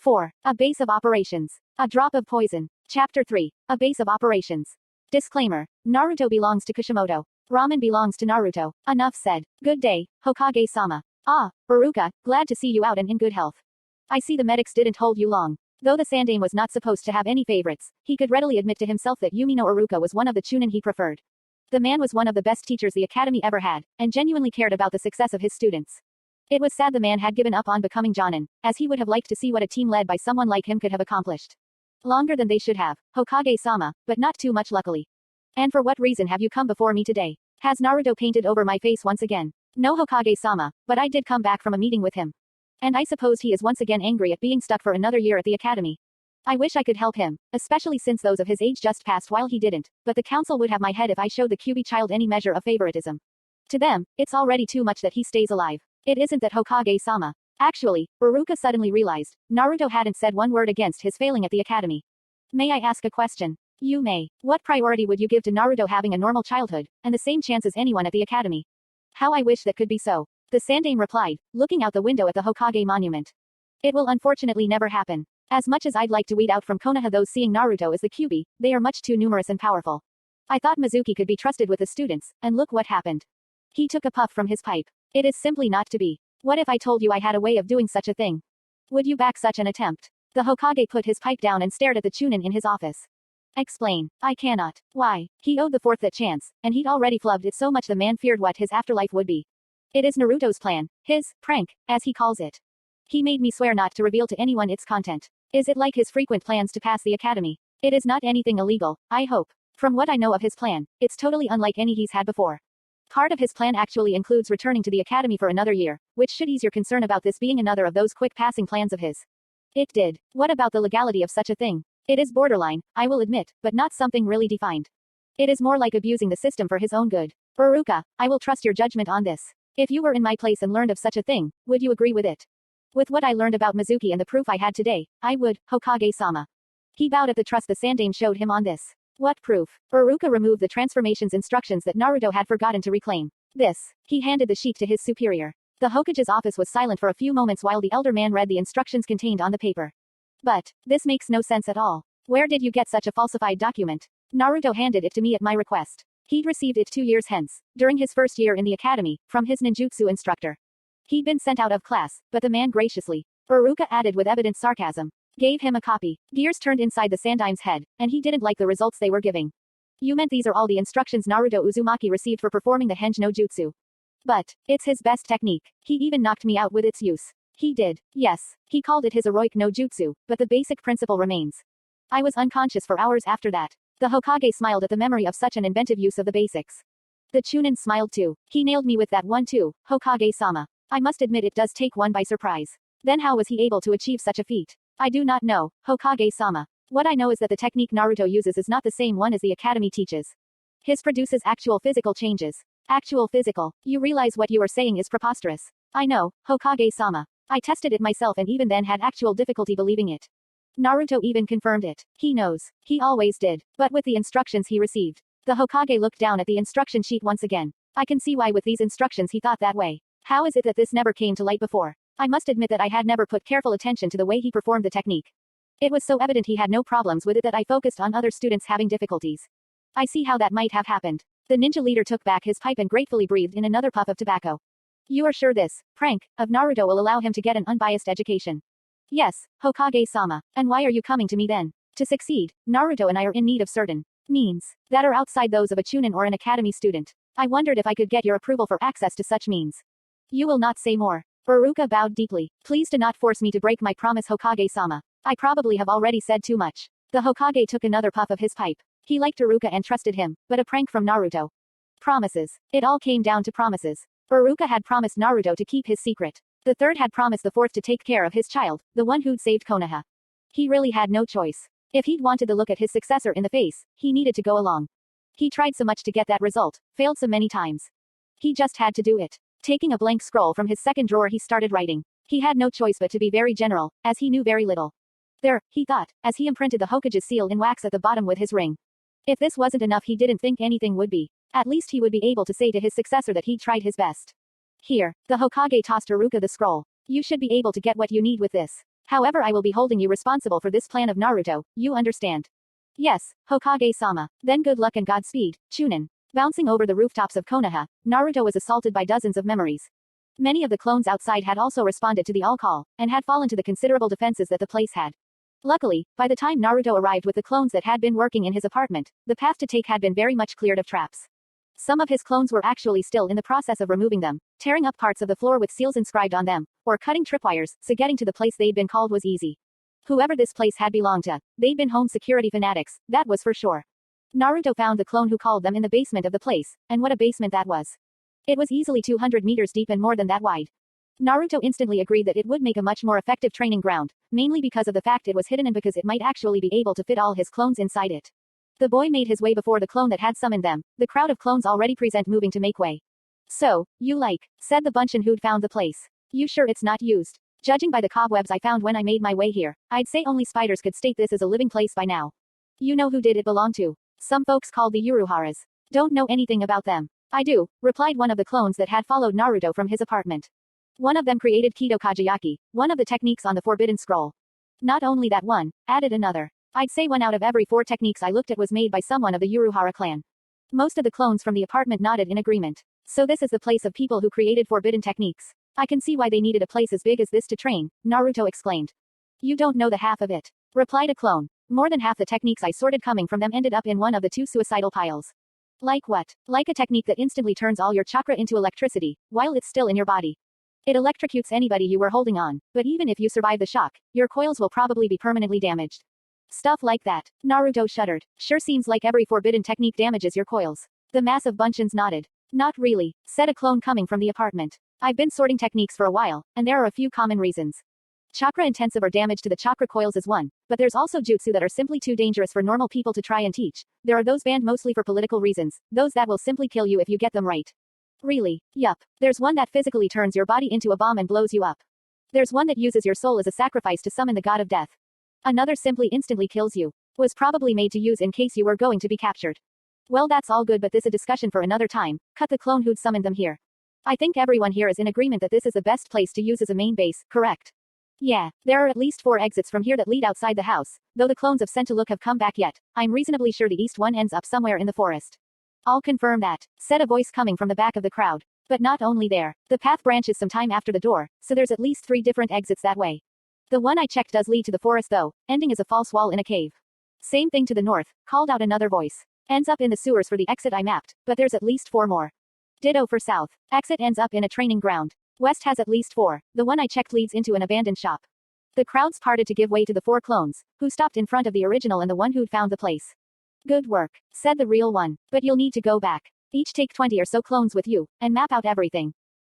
4. A base of operations. A drop of poison. Chapter 3. A base of operations. Disclaimer. Naruto belongs to Kishimoto. Ramen belongs to Naruto. Enough said. Good day, Hokage-sama. Ah, Iruka, glad to see you out and in good health. I see the medics didn't hold you long. Though the Sandaime was not supposed to have any favorites, he could readily admit to himself that Yumi no Iruka was one of the chunin he preferred. The man was one of the best teachers the academy ever had, and genuinely cared about the success of his students. It was sad the man had given up on becoming Jonin, as he would have liked to see what a team led by someone like him could have accomplished. Longer than they should have, Hokage-sama, but not too much luckily. And for what reason have you come before me today? Has Naruto painted over my face once again? No, Hokage-sama, but I did come back from a meeting with him. And I suppose he is once again angry at being stuck for another year at the academy. I wish I could help him, especially since those of his age just passed while he didn't, but the council would have my head if I showed the Kyuubi child any measure of favoritism. To them, it's already too much that he stays alive. It isn't that Hokage-sama. Actually, Iruka suddenly realized, Naruto hadn't said one word against his failing at the academy. May I ask a question? You may. What priority would you give to Naruto having a normal childhood, and the same chance as anyone at the academy? How I wish that could be so. The Sandaime replied, looking out the window at the Hokage monument. It will unfortunately never happen. As much as I'd like to weed out from Konoha those seeing Naruto as the Kyuubi, they are much too numerous and powerful. I thought Mizuki could be trusted with the students, and look what happened. He took a puff from his pipe. It is simply not to be. What if I told you I had a way of doing such a thing? Would you back such an attempt? The Hokage put his pipe down and stared at the chunin in his office. Explain. I cannot. Why? He owed the fourth that chance, and he'd already flubbed it so much the man feared what his afterlife would be. It is Naruto's plan, his prank, as he calls it. He made me swear not to reveal to anyone its content. Is it like his frequent plans to pass the academy? It is not anything illegal, I hope. From what I know of his plan, it's totally unlike any he's had before. Part of his plan actually includes returning to the academy for another year, which should ease your concern about this being another of those quick passing plans of his. It did. What about the legality of such a thing? It is borderline, I will admit, but not something really defined. It is more like abusing the system for his own good. Iruka, I will trust your judgment on this. If you were in my place and learned of such a thing, would you agree with it? With what I learned about Mizuki and the proof I had today, I would, Hokage-sama. He bowed at the trust the Sandaime showed him on this. What proof? Iruka removed the transformation's instructions that Naruto had forgotten to reclaim. This. He handed the sheet to his superior. The Hokage's office was silent for a few moments while the elder man read the instructions contained on the paper. But, this makes no sense at all. Where did you get such a falsified document? Naruto handed it to me at my request. He'd received it 2 years hence, during his first year in the academy, from his ninjutsu instructor. He'd been sent out of class, but the man graciously, Iruka added with evident sarcasm, gave him a copy. Gears turned inside the Sandaime's head, and he didn't like the results they were giving. You meant these are all the instructions Naruto Uzumaki received for performing the Henge no Jutsu. But, it's his best technique. He even knocked me out with its use. He did. Yes, he called it his heroic no jutsu, but the basic principle remains. I was unconscious for hours after that. The Hokage smiled at the memory of such an inventive use of the basics. The chunin smiled too. He nailed me with that one too, Hokage-sama. I must admit it does take one by surprise. Then how was he able to achieve such a feat? I do not know, Hokage-sama. What I know is that the technique Naruto uses is not the same one as the academy teaches. His produces actual physical changes. Actual physical. You realize what you are saying is preposterous. I know, Hokage-sama. I tested it myself and even then had actual difficulty believing it. Naruto even confirmed it. He knows. He always did. But with the instructions he received. The Hokage looked down at the instruction sheet once again. I can see why with these instructions he thought that way. How is it that this never came to light before? I must admit that I had never put careful attention to the way he performed the technique. It was so evident he had no problems with it that I focused on other students having difficulties. I see how that might have happened. The ninja leader took back his pipe and gratefully breathed in another puff of tobacco. You are sure this prank of Naruto will allow him to get an unbiased education? Yes, Hokage-sama. And why are you coming to me then? To succeed, Naruto and I are in need of certain means that are outside those of a chunin or an academy student. I wondered if I could get your approval for access to such means. You will not say more. Iruka bowed deeply. Please do not force me to break my promise, Hokage-sama. I probably have already said too much. The Hokage took another puff of his pipe. He liked Iruka and trusted him, but a prank from Naruto. Promises. It all came down to promises. Iruka had promised Naruto to keep his secret. The third had promised the fourth to take care of his child, the one who'd saved Konoha. He really had no choice. If he'd wanted to look at his successor in the face, he needed to go along. He tried so much to get that result, failed so many times. He just had to do it. Taking a blank scroll from his second drawer, he started writing. He had no choice but to be very general, as he knew very little. There, he thought, as he imprinted the Hokage's seal in wax at the bottom with his ring. If this wasn't enough, he didn't think anything would be. At least he would be able to say to his successor that he'd tried his best. Here, the Hokage tossed Iruka the scroll. You should be able to get what you need with this. However, I will be holding you responsible for this plan of Naruto, you understand? Yes, Hokage-sama. Then good luck and Godspeed, Chunin. Bouncing over the rooftops of Konoha, Naruto was assaulted by dozens of memories. Many of the clones outside had also responded to the all-call, and had fallen to the considerable defenses that the place had. Luckily, by the time Naruto arrived with the clones that had been working in his apartment, the path to take had been very much cleared of traps. Some of his clones were actually still in the process of removing them, tearing up parts of the floor with seals inscribed on them, or cutting tripwires, so getting to the place they'd been called was easy. Whoever this place had belonged to, they'd been home security fanatics, that was for sure. Naruto found the clone who called them in the basement of the place, and what a basement that was. It was easily 200 meters deep and more than that wide. Naruto instantly agreed that it would make a much more effective training ground, mainly because of the fact it was hidden and because it might actually be able to fit all his clones inside it. The boy made his way before the clone that had summoned them, the crowd of clones already present moving to make way. So, you said the Bunchin who'd found the place. You sure it's not used? Judging by the cobwebs I found when I made my way here, I'd say only spiders could state this as a living place by now. You know who did it belong to? Some folks called the Uruharas. Don't know anything about them. I do, replied one of the clones that had followed Naruto from his apartment. One of them created Kido Kageyaki, one of the techniques on the Forbidden Scroll. Not only that one, added another. I'd say 1 out of every 4 techniques I looked at was made by someone of the Uruhara clan. Most of the clones from the apartment nodded in agreement. So this is the place of people who created forbidden techniques. I can see why they needed a place as big as this to train, Naruto exclaimed. You don't know the half of it, replied a clone. More than half the techniques I sorted coming from them ended up in one of the 2 suicidal piles. Like what? Like a technique that instantly turns all your chakra into electricity, while it's still in your body. It electrocutes anybody you were holding on, but even if you survive the shock, your coils will probably be permanently damaged. Stuff like that. Naruto shuddered. Sure seems like every forbidden technique damages your coils. The mass of Bunchins nodded. Not really, said a clone coming from the apartment. I've been sorting techniques for a while, and there are a few common reasons. Chakra intensive or damage to the chakra coils is one, but there's also jutsu that are simply too dangerous for normal people to try and teach. There are those banned mostly for political reasons, those that will simply kill you if you get them right. Really? Yup. There's one that physically turns your body into a bomb and blows you up. There's one that uses your soul as a sacrifice to summon the god of death. Another simply instantly kills you. Was probably made to use in case you were going to be captured. Well, that's all good, but this is a discussion for another time. Cut the clone who'd summoned them here. I think everyone here is in agreement that this is the best place to use as a main base, correct? Yeah, there are at least 4 exits from here that lead outside the house, though the clones of sent to look have come back yet. I'm reasonably sure the east one ends up somewhere in the forest. I'll confirm that, said a voice coming from the back of the crowd. But not only there. The path branches some time after the door, so there's at least 3 different exits that way. The one I checked does lead to the forest though, ending as a false wall in a cave. Same thing to the north, called out another voice. Ends up in the sewers for the exit I mapped, but there's at least 4 more. Ditto for south. Exit ends up in a training ground. West has at least 4. The one I checked leads into an abandoned shop. The crowds parted to give way to the 4 clones, who stopped in front of the original and the one who'd found the place. Good work, said the real one. But you'll need to go back. Each take 20 or so clones with you, and map out everything.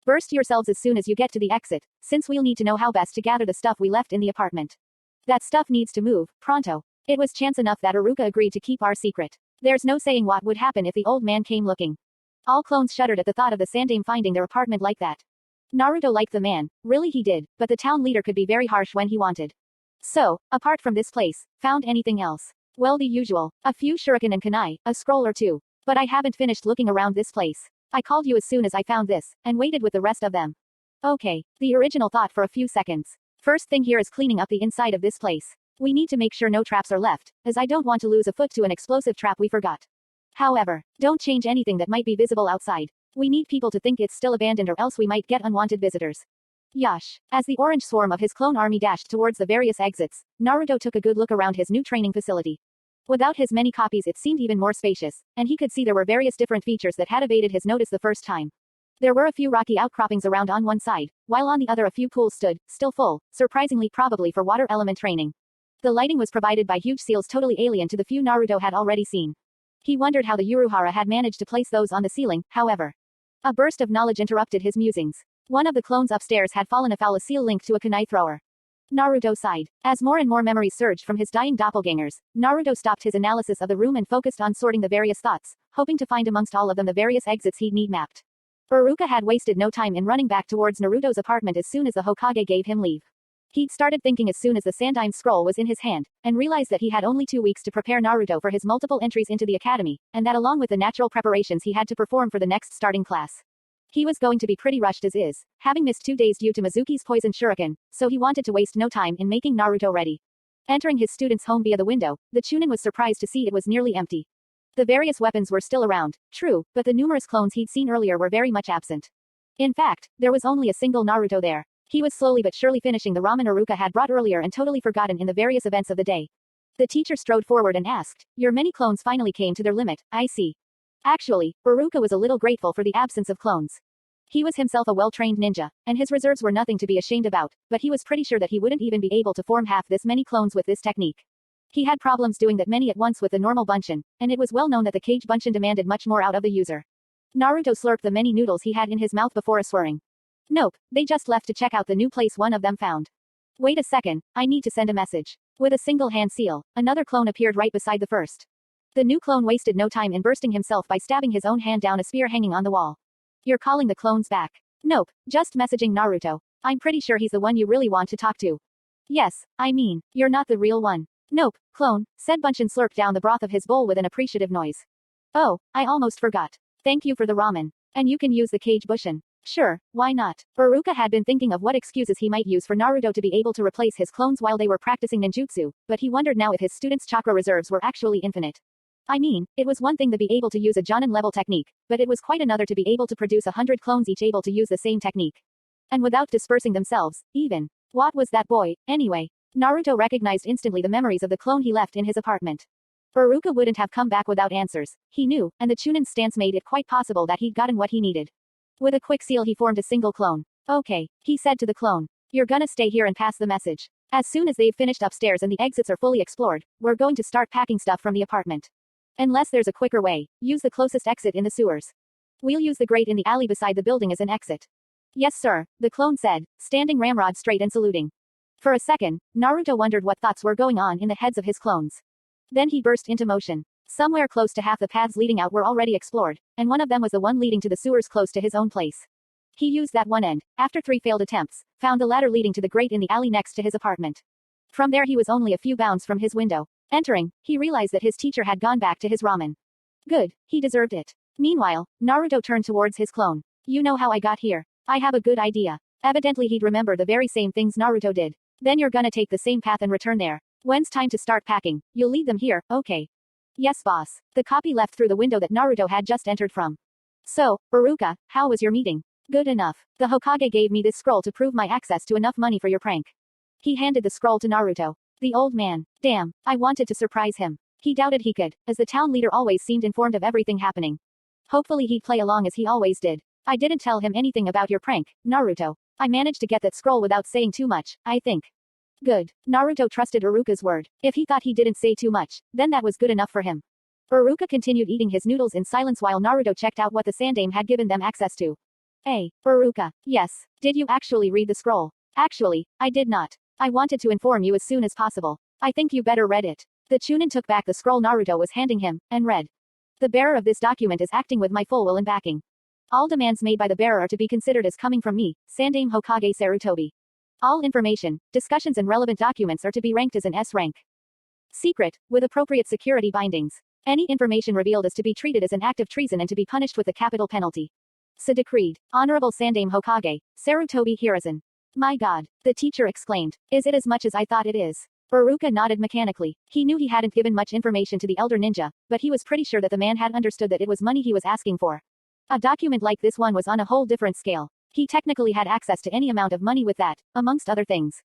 Burst yourselves as soon as you get to the exit, since we'll need to know how best to gather the stuff we left in the apartment. That stuff needs to move, pronto. It was chance enough that Iruka agreed to keep our secret. There's no saying what would happen if the old man came looking. All clones shuddered at the thought of the Sandame finding their apartment like that. Naruto liked the man, really he did, but the town leader could be very harsh when he wanted. So, apart from this place, found anything else? Well, the usual. A few shuriken and kunai, a scroll or 2. But I haven't finished looking around this place. I called you as soon as I found this, and waited with the rest of them. Okay, the original thought for a few seconds. First thing here is cleaning up the inside of this place. We need to make sure no traps are left, as I don't want to lose a foot to an explosive trap we forgot. However, don't change anything that might be visible outside. We need people to think it's still abandoned or else we might get unwanted visitors. Yosh. As the orange swarm of his clone army dashed towards the various exits, Naruto took a good look around his new training facility. Without his many copies it seemed even more spacious, and he could see there were various different features that had evaded his notice the first time. There were a few rocky outcroppings around on one side, while on the other a few pools stood, still full, surprisingly probably for water element training. The lighting was provided by huge seals totally alien to the few Naruto had already seen. He wondered how the Uruhara had managed to place those on the ceiling, however. A burst of knowledge interrupted his musings. One of the clones upstairs had fallen afoul a seal linked to a kunai thrower. Naruto sighed. As more and more memories surged from his dying doppelgangers, Naruto stopped his analysis of the room and focused on sorting the various thoughts, hoping to find amongst all of them the various exits he'd need mapped. Iruka had wasted no time in running back towards Naruto's apartment as soon as the Hokage gave him leave. He'd started thinking as soon as the Sandime scroll was in his hand, and realized that he had only 2 weeks to prepare Naruto for his multiple entries into the academy, and that along with the natural preparations he had to perform for the next starting class. He was going to be pretty rushed as is, having missed 2 days due to Mizuki's poison shuriken, so he wanted to waste no time in making Naruto ready. Entering his student's home via the window, the Chunin was surprised to see it was nearly empty. The various weapons were still around, true, but the numerous clones he'd seen earlier were very much absent. In fact, there was only a single Naruto there. He was slowly but surely finishing the ramen Iruka had brought earlier and totally forgotten in the various events of the day. The teacher strode forward and asked, "Your many clones finally came to their limit, I see." Actually, Iruka was a little grateful for the absence of clones. He was himself a well-trained ninja, and his reserves were nothing to be ashamed about, but he was pretty sure that he wouldn't even be able to form half this many clones with this technique. He had problems doing that many at once with the normal bunshin, and it was well known that the cage bunshin demanded much more out of the user. Naruto slurped the many noodles he had in his mouth before swearing. "Nope, they just left to check out the new place one of them found. Wait a second, I need to send a message." With a single hand seal, another clone appeared right beside the first. The new clone wasted no time in bursting himself by stabbing his own hand down a spear hanging on the wall. "You're calling the clones back?" "Nope, just messaging Naruto. I'm pretty sure he's the one you really want to talk to." "Yes, I mean, you're not the real one." "Nope, clone," said Bunshin slurped down the broth of his bowl with an appreciative noise. "Oh, I almost forgot. Thank you for the ramen. And you can use the cage bunshin." "Sure, why not?" Iruka had been thinking of what excuses he might use for Naruto to be able to replace his clones while they were practicing ninjutsu, but he wondered now if his students' chakra reserves were actually infinite. I mean, it was one thing to be able to use a Jonin-level technique, but it was quite another to be able to produce 100 clones each able to use the same technique. And without dispersing themselves, even. What was that boy, anyway? Naruto recognized instantly the memories of the clone he left in his apartment. Iruka wouldn't have come back without answers, he knew, and the Chunin's stance made it quite possible that he'd gotten what he needed. With a quick seal he formed a single clone. "Okay," he said to the clone. "You're gonna stay here and pass the message. As soon as they've finished upstairs and the exits are fully explored, we're going to start packing stuff from the apartment. Unless there's a quicker way, use the closest exit in the sewers. We'll use the grate in the alley beside the building as an exit." "Yes sir," the clone said, standing ramrod straight and saluting. For a second, Naruto wondered what thoughts were going on in the heads of his clones. Then he burst into motion. Somewhere close to half the paths leading out were already explored, and one of them was the one leading to the sewers close to his own place. He used that one end, after 3 failed attempts, found the ladder leading to the grate in the alley next to his apartment. From there he was only a few bounds from his window. Entering, he realized that his teacher had gone back to his ramen. Good, he deserved it. Meanwhile, Naruto turned towards his clone. "You know how I got here. I have a good idea." Evidently he'd remember the very same things Naruto did. "Then you're gonna take the same path and return there. When's time to start packing, you'll leave them here, okay?" "Yes boss." The copy left through the window that Naruto had just entered from. "So, Iruka, how was your meeting?" "Good enough. The Hokage gave me this scroll to prove my access to enough money for your prank." He handed the scroll to Naruto. The old man. Damn, I wanted to surprise him. He doubted he could, as the town leader always seemed informed of everything happening. Hopefully he'd play along as he always did. "I didn't tell him anything about your prank, Naruto. I managed to get that scroll without saying too much, I think." Good. Naruto trusted Iruka's word. If he thought he didn't say too much, then that was good enough for him. Iruka continued eating his noodles in silence while Naruto checked out what the Sandame had given them access to. "Hey, Iruka. Yes. Did you actually read the scroll?" "Actually, I did not. I wanted to inform you as soon as possible. I think you better read it." The Chunin took back the scroll Naruto was handing him, and read. "The bearer of this document is acting with my full will and backing. All demands made by the bearer are to be considered as coming from me, Sandame Hokage Sarutobi. All information, discussions and relevant documents are to be ranked as an S rank. Secret, with appropriate security bindings. Any information revealed is to be treated as an act of treason and to be punished with a capital penalty. So decreed. Honorable Sandame Hokage, Sarutobi Hiruzen." "My god," the teacher exclaimed. "Is it as much as I thought it is?" Iruka nodded mechanically. He knew he hadn't given much information to the elder ninja, but he was pretty sure that the man had understood that it was money he was asking for. A document like this one was on a whole different scale. He technically had access to any amount of money with that, amongst other things.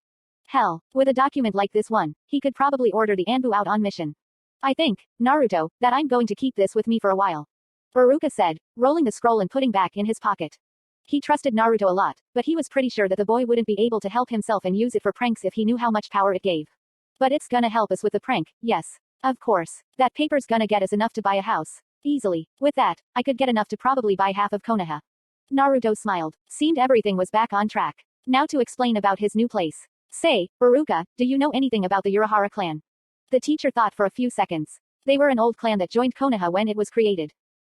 Hell, with a document like this one, he could probably order the Anbu out on mission. "I think, Naruto, that I'm going to keep this with me for a while," Iruka said, rolling the scroll and putting back in his pocket. He trusted Naruto a lot, but he was pretty sure that the boy wouldn't be able to help himself and use it for pranks if he knew how much power it gave. "But it's gonna help us with the prank, yes. Of course. That paper's gonna get us enough to buy a house. Easily. With that, I could get enough to probably buy half of Konoha." Naruto smiled. Seemed everything was back on track. Now to explain about his new place. "Say, Iruka, do you know anything about the Urahara clan?" The teacher thought for a few seconds. They were an old clan that joined Konoha when it was created.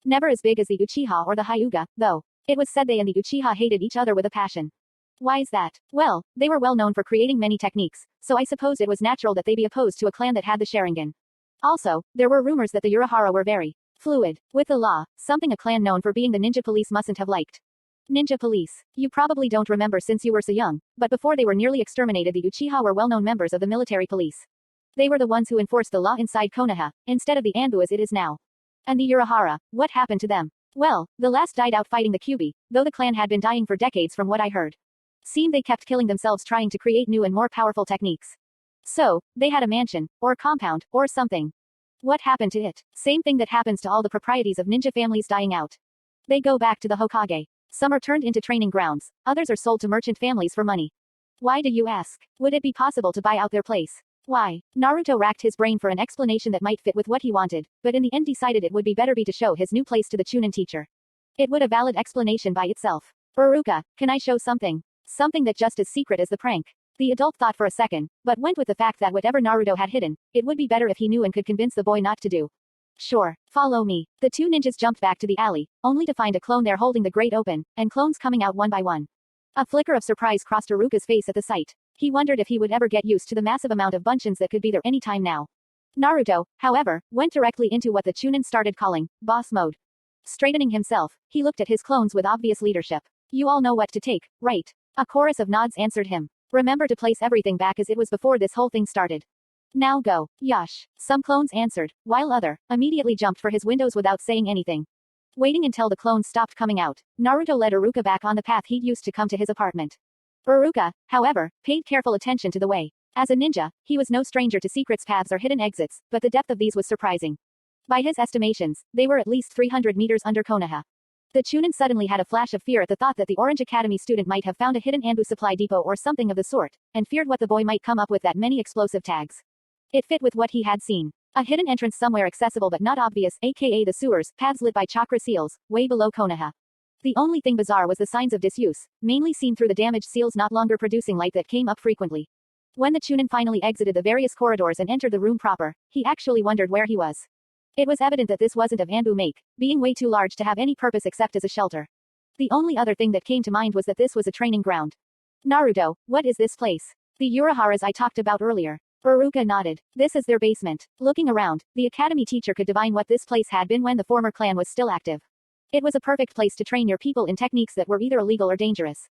Never as big as the Uchiha or the Hyuga, though. It was said they and the Uchiha hated each other with a passion. Why is that? Well, they were well known for creating many techniques, so I suppose it was natural that they be opposed to a clan that had the Sharingan. Also, there were rumors that the Urahara were very fluid with the law, something a clan known for being the ninja police mustn't have liked. Ninja police. You probably don't remember since you were so young, but before they were nearly exterminated, the Uchiha were well-known members of the military police. They were the ones who enforced the law inside Konoha, instead of the Anbu as it is now. And the Urahara, what happened to them? Well, the last died out fighting the Kyuubi, though the clan had been dying for decades from what I heard. Seemed they kept killing themselves trying to create new and more powerful techniques. So, they had a mansion, or compound, or something. What happened to it? Same thing that happens to all the proprieties of ninja families dying out. They go back to the Hokage. Some are turned into training grounds, others are sold to merchant families for money. Why do you ask? Would it be possible to buy out their place? Why? Naruto racked his brain for an explanation that might fit with what he wanted, but in the end decided it would be better to show his new place to the Chunin teacher. It would a valid explanation by itself. Iruka, can I show something? Something that just as secret as the prank. The adult thought for a second, but went with the fact that whatever Naruto had hidden, it would be better if he knew and could convince the boy not to do. Sure, follow me. The two ninjas jumped back to the alley, only to find a clone there holding the grate open, and clones coming out one by one. A flicker of surprise crossed Iruka's face at the sight. He wondered if he would ever get used to the massive amount of bunchins that could be there any time now. Naruto, however, went directly into what the Chunin started calling boss mode. Straightening himself, he looked at his clones with obvious leadership. You all know what to take, right? A chorus of nods answered him. Remember to place everything back as it was before this whole thing started. Now go, Yash. Some clones answered, while other immediately jumped for his windows without saying anything. Waiting until the clones stopped coming out, Naruto led Iruka back on the path he'd used to come to his apartment. Iruka, however, paid careful attention to the way. As a ninja, he was no stranger to secrets paths or hidden exits, but the depth of these was surprising. By his estimations, they were at least 300 meters under Konoha. The Chunin suddenly had a flash of fear at the thought that the Orange Academy student might have found a hidden Anbu supply depot or something of the sort, and feared what the boy might come up with that many explosive tags. It fit with what he had seen. A hidden entrance somewhere accessible but not obvious, aka the sewers, paths lit by chakra seals, way below Konoha. The only thing bizarre was the signs of disuse, mainly seen through the damaged seals not longer producing light that came up frequently. When the Chunin finally exited the various corridors and entered the room proper, he actually wondered where he was. It was evident that this wasn't of Anbu make, being way too large to have any purpose except as a shelter. The only other thing that came to mind was that this was a training ground. Naruto, what is this place? The Uraharas I talked about earlier. Iruka nodded. This is their basement. Looking around, the academy teacher could divine what this place had been when the former clan was still active. It was a perfect place to train your people in techniques that were either illegal or dangerous.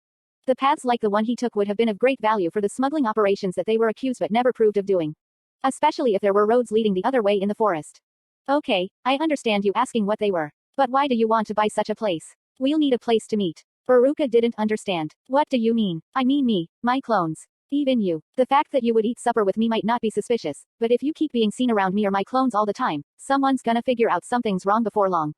The paths like the one he took would have been of great value for the smuggling operations that they were accused but never proved of doing. Especially if there were roads leading the other way in the forest. Okay, I understand you asking what they were. But why do you want to buy such a place? We'll need a place to meet. Iruka didn't understand. What do you mean? I mean me, my clones. Even you. The fact that you would eat supper with me might not be suspicious, but if you keep being seen around me or my clones all the time, someone's gonna figure out something's wrong before long.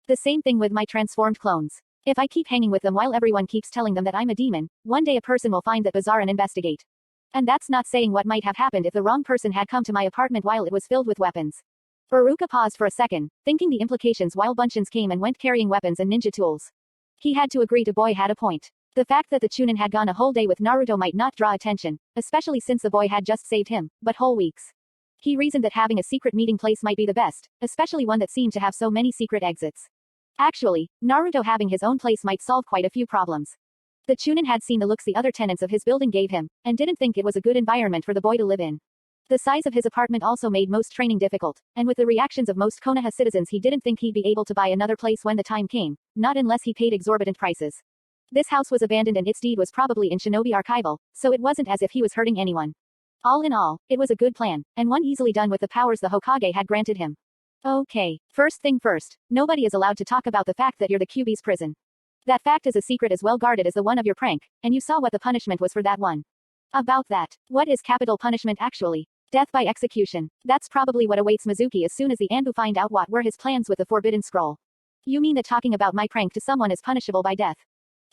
The same thing with my transformed clones. If I keep hanging with them while everyone keeps telling them that I'm a demon, one day a person will find that bizarre and investigate. And that's not saying what might have happened if the wrong person had come to my apartment while it was filled with weapons. Iruka paused for a second, thinking the implications while bunchins came and went carrying weapons and ninja tools. He had to agree the boy had a point. The fact that the Chunin had gone a whole day with Naruto might not draw attention, especially since the boy had just saved him, but whole weeks. He reasoned that having a secret meeting place might be the best, especially one that seemed to have so many secret exits. Actually, Naruto having his own place might solve quite a few problems. The Chunin had seen the looks the other tenants of his building gave him, and didn't think it was a good environment for the boy to live in. The size of his apartment also made most training difficult, and with the reactions of most Konoha citizens he didn't think he'd be able to buy another place when the time came, not unless he paid exorbitant prices. This house was abandoned and its deed was probably in Shinobi Archival, so it wasn't as if he was hurting anyone. All in all, it was a good plan, and one easily done with the powers the Hokage had granted him. Okay, first thing first, nobody is allowed to talk about the fact that you're the Kyuubi's prison. That fact is a secret as well guarded as the one of your prank, and you saw what the punishment was for that one. About that, what is capital punishment actually? Death by execution. That's probably what awaits Mizuki as soon as the Anbu find out what were his plans with the Forbidden Scroll. You mean that talking about my prank to someone is punishable by death?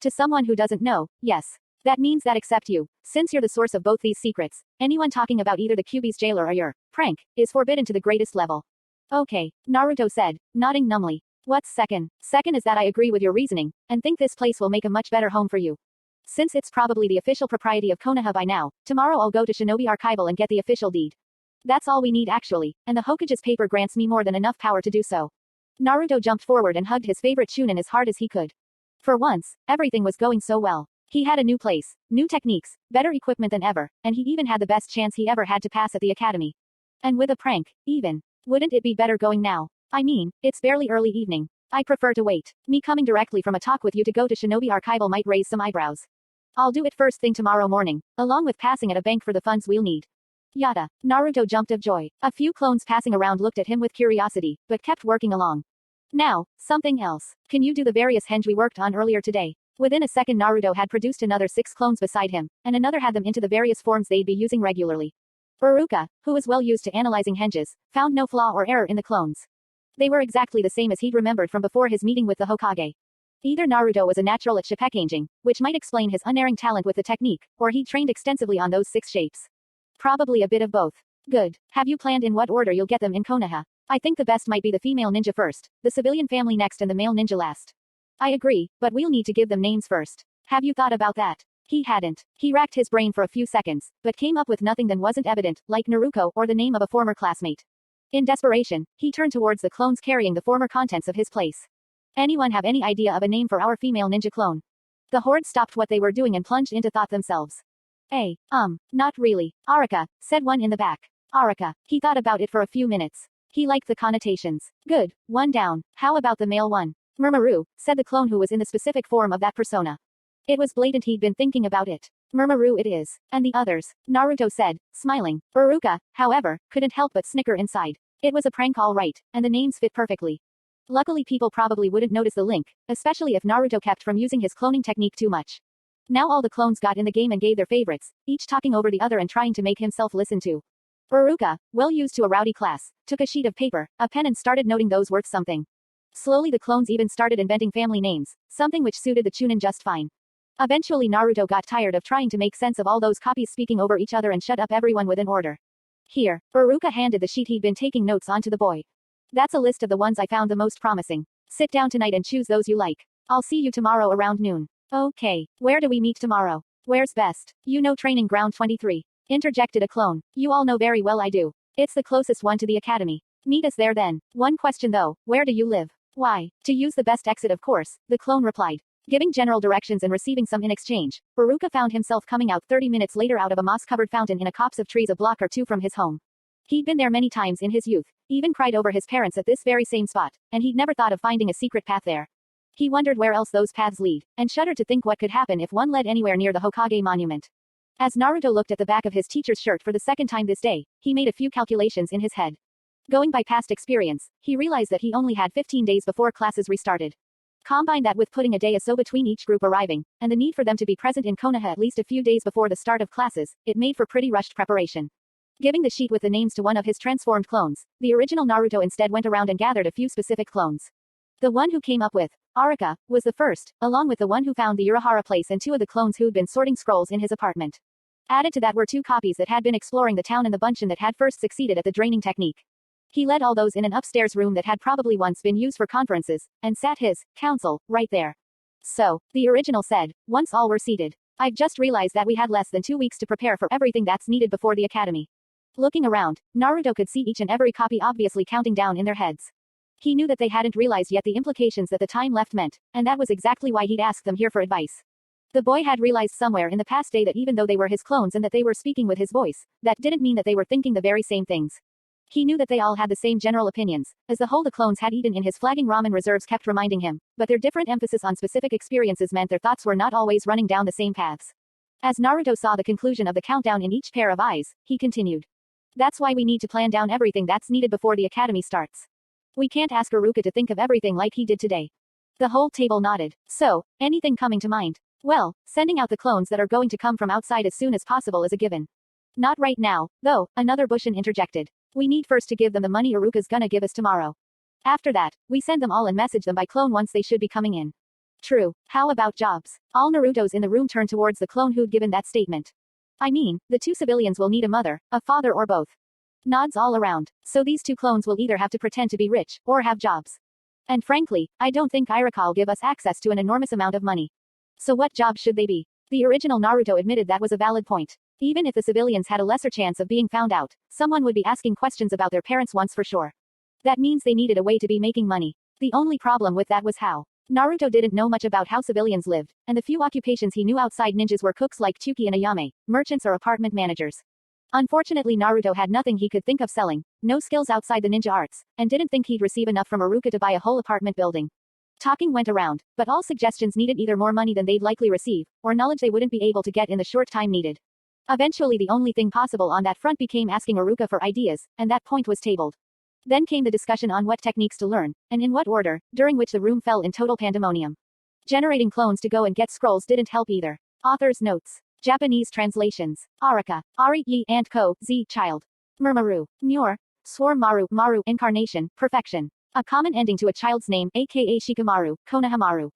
To someone who doesn't know, yes. That means that except you, since you're the source of both these secrets, anyone talking about either the Kyuubi's jailer or your prank is forbidden to the greatest level. Okay, Naruto said, nodding numbly. What's second? Second is that I agree with your reasoning, and think this place will make a much better home for you. Since it's probably the official property of Konoha by now, tomorrow I'll go to Shinobi Archival and get the official deed. That's all we need actually, and the Hokage's paper grants me more than enough power to do so. Naruto jumped forward and hugged his favorite Chunin as hard as he could. For once, everything was going so well. He had a new place, new techniques, better equipment than ever, and he even had the best chance he ever had to pass at the academy. And with a prank, even. Wouldn't it be better going now? I mean, it's barely early evening. I prefer to wait. Me coming directly from a talk with you to go to Shinobi Archival might raise some eyebrows. I'll do it first thing tomorrow morning, along with passing at a bank for the funds we'll need. Yada. Naruto jumped of joy. A few clones passing around looked at him with curiosity, but kept working along. Now, something else. Can you do the various henge we worked on earlier today? Within a second Naruto had produced another 6 clones beside him, and another had them into the various forms they'd be using regularly. Iruka, who was well used to analyzing henges, found no flaw or error in the clones. They were exactly the same as he'd remembered from before his meeting with the Hokage. Either Naruto was a natural at shippekanging, which might explain his unerring talent with the technique, or he'd trained extensively on those 6 shapes. Probably a bit of both. Good. Have you planned in what order you'll get them in Konoha? I think the best might be the female ninja first, the civilian family next and the male ninja last. I agree, but we'll need to give them names first. Have you thought about that? He hadn't. He racked his brain for a few seconds, but came up with nothing that wasn't evident, like Naruto or the name of a former classmate. In desperation, he turned towards the clones carrying the former contents of his place. Anyone have any idea of a name for our female ninja clone? The horde stopped what they were doing and plunged into thought themselves. Not really. Iruka, said one in the back. Iruka. He thought about it for a few minutes. He liked the connotations. Good. One down. How about the male one? Murmuru, said the clone who was in the specific form of that persona. It was blatant he'd been thinking about it. Murmuru it is. And the others, Naruto said, smiling. Iruka, however, couldn't help but snicker inside. It was a prank all right, and the names fit perfectly. Luckily people probably wouldn't notice the link, especially if Naruto kept from using his cloning technique too much. Now all the clones got in the game and gave their favorites, each talking over the other and trying to make himself listen to. Iruka, well used to a rowdy class, took a sheet of paper, a pen and started noting those worth something. Slowly the clones even started inventing family names, something which suited the Chunin just fine. Eventually Naruto got tired of trying to make sense of all those copies speaking over each other and shut up everyone with an order. Here, Iruka handed the sheet he'd been taking notes on to the boy. That's a list of the ones I found the most promising. Sit down tonight and choose those you like. I'll see you tomorrow around noon. Okay. Where do we meet tomorrow? Where's best? You know Training Ground 23. Interjected a clone. You all know very well I do. It's the closest one to the academy. Meet us there then. One question though, where do you live? Why? To use the best exit of course, the clone replied. Giving general directions and receiving some in exchange, Iruka found himself coming out 30 minutes later out of a moss-covered fountain in a copse of trees a block or two from his home. He'd been there many times in his youth, even cried over his parents at this very same spot, and he'd never thought of finding a secret path there. He wondered where else those paths lead, and shuddered to think what could happen if one led anywhere near the Hokage monument. As Naruto looked at the back of his teacher's shirt for the second time this day, he made a few calculations in his head. Going by past experience, he realized that he only had 15 days before classes restarted. Combine that with putting a day or so between each group arriving, and the need for them to be present in Konoha at least a few days before the start of classes, it made for pretty rushed preparation. Giving the sheet with the names to one of his transformed clones, the original Naruto instead went around and gathered a few specific clones. The one who came up with Iruka was the first, along with the one who found the Urahara place and 2 of the clones who'd been sorting scrolls in his apartment. Added to that were 2 copies that had been exploring the town and the bunchen that had first succeeded at the draining technique. He led all those in an upstairs room that had probably once been used for conferences, and sat his council right there. So, the original said, once all were seated. I've just realized that we had less than 2 weeks to prepare for everything that's needed before the academy. Looking around, Naruto could see each and every copy obviously counting down in their heads. He knew that they hadn't realized yet the implications that the time left meant, and that was exactly why he'd asked them here for advice. The boy had realized somewhere in the past day that even though they were his clones and that they were speaking with his voice, that didn't mean that they were thinking the very same things. He knew that they all had the same general opinions, as the whole the clones had eaten in his flagging ramen reserves kept reminding him, but their different emphasis on specific experiences meant their thoughts were not always running down the same paths. As Naruto saw the conclusion of the countdown in each pair of eyes, he continued. That's why we need to plan down everything that's needed before the academy starts. We can't ask Iruka to think of everything like he did today. The whole table nodded. So, anything coming to mind? Well, sending out the clones that are going to come from outside as soon as possible is a given. Not right now, though, another Bushin interjected. We need first to give them the money Iruka's gonna give us tomorrow. After that, we send them all and message them by clone once they should be coming in. True. How about jobs? All Narutos in the room turned towards the clone who'd given that statement. I mean, the 2 civilians will need a mother, a father or both. Nods all around. So these 2 clones will either have to pretend to be rich, or have jobs. And frankly, I don't think Iruka will give us access to an enormous amount of money. So what jobs should they be? The original Naruto admitted that was a valid point. Even if the civilians had a lesser chance of being found out, someone would be asking questions about their parents once for sure. That means they needed a way to be making money. The only problem with that was how. Naruto didn't know much about how civilians lived, and the few occupations he knew outside ninjas were cooks like Chuki and Ayame, merchants or apartment managers. Unfortunately, Naruto had nothing he could think of selling, no skills outside the ninja arts, and didn't think he'd receive enough from Iruka to buy a whole apartment building. Talking went around, but all suggestions needed either more money than they'd likely receive, or knowledge they wouldn't be able to get in the short time needed. Eventually, the only thing possible on that front became asking Iruka for ideas, and that point was tabled. Then came the discussion on what techniques to learn, and in what order, during which the room fell in total pandemonium. Generating clones to go and get scrolls didn't help either. Author's notes. Japanese translations. Aruka, Ari, Yi, and Ko, Z, child. Murmuru, Mur, Swarm Maru, Maru, incarnation, perfection. A common ending to a child's name, aka Shikamaru, Konohamaru.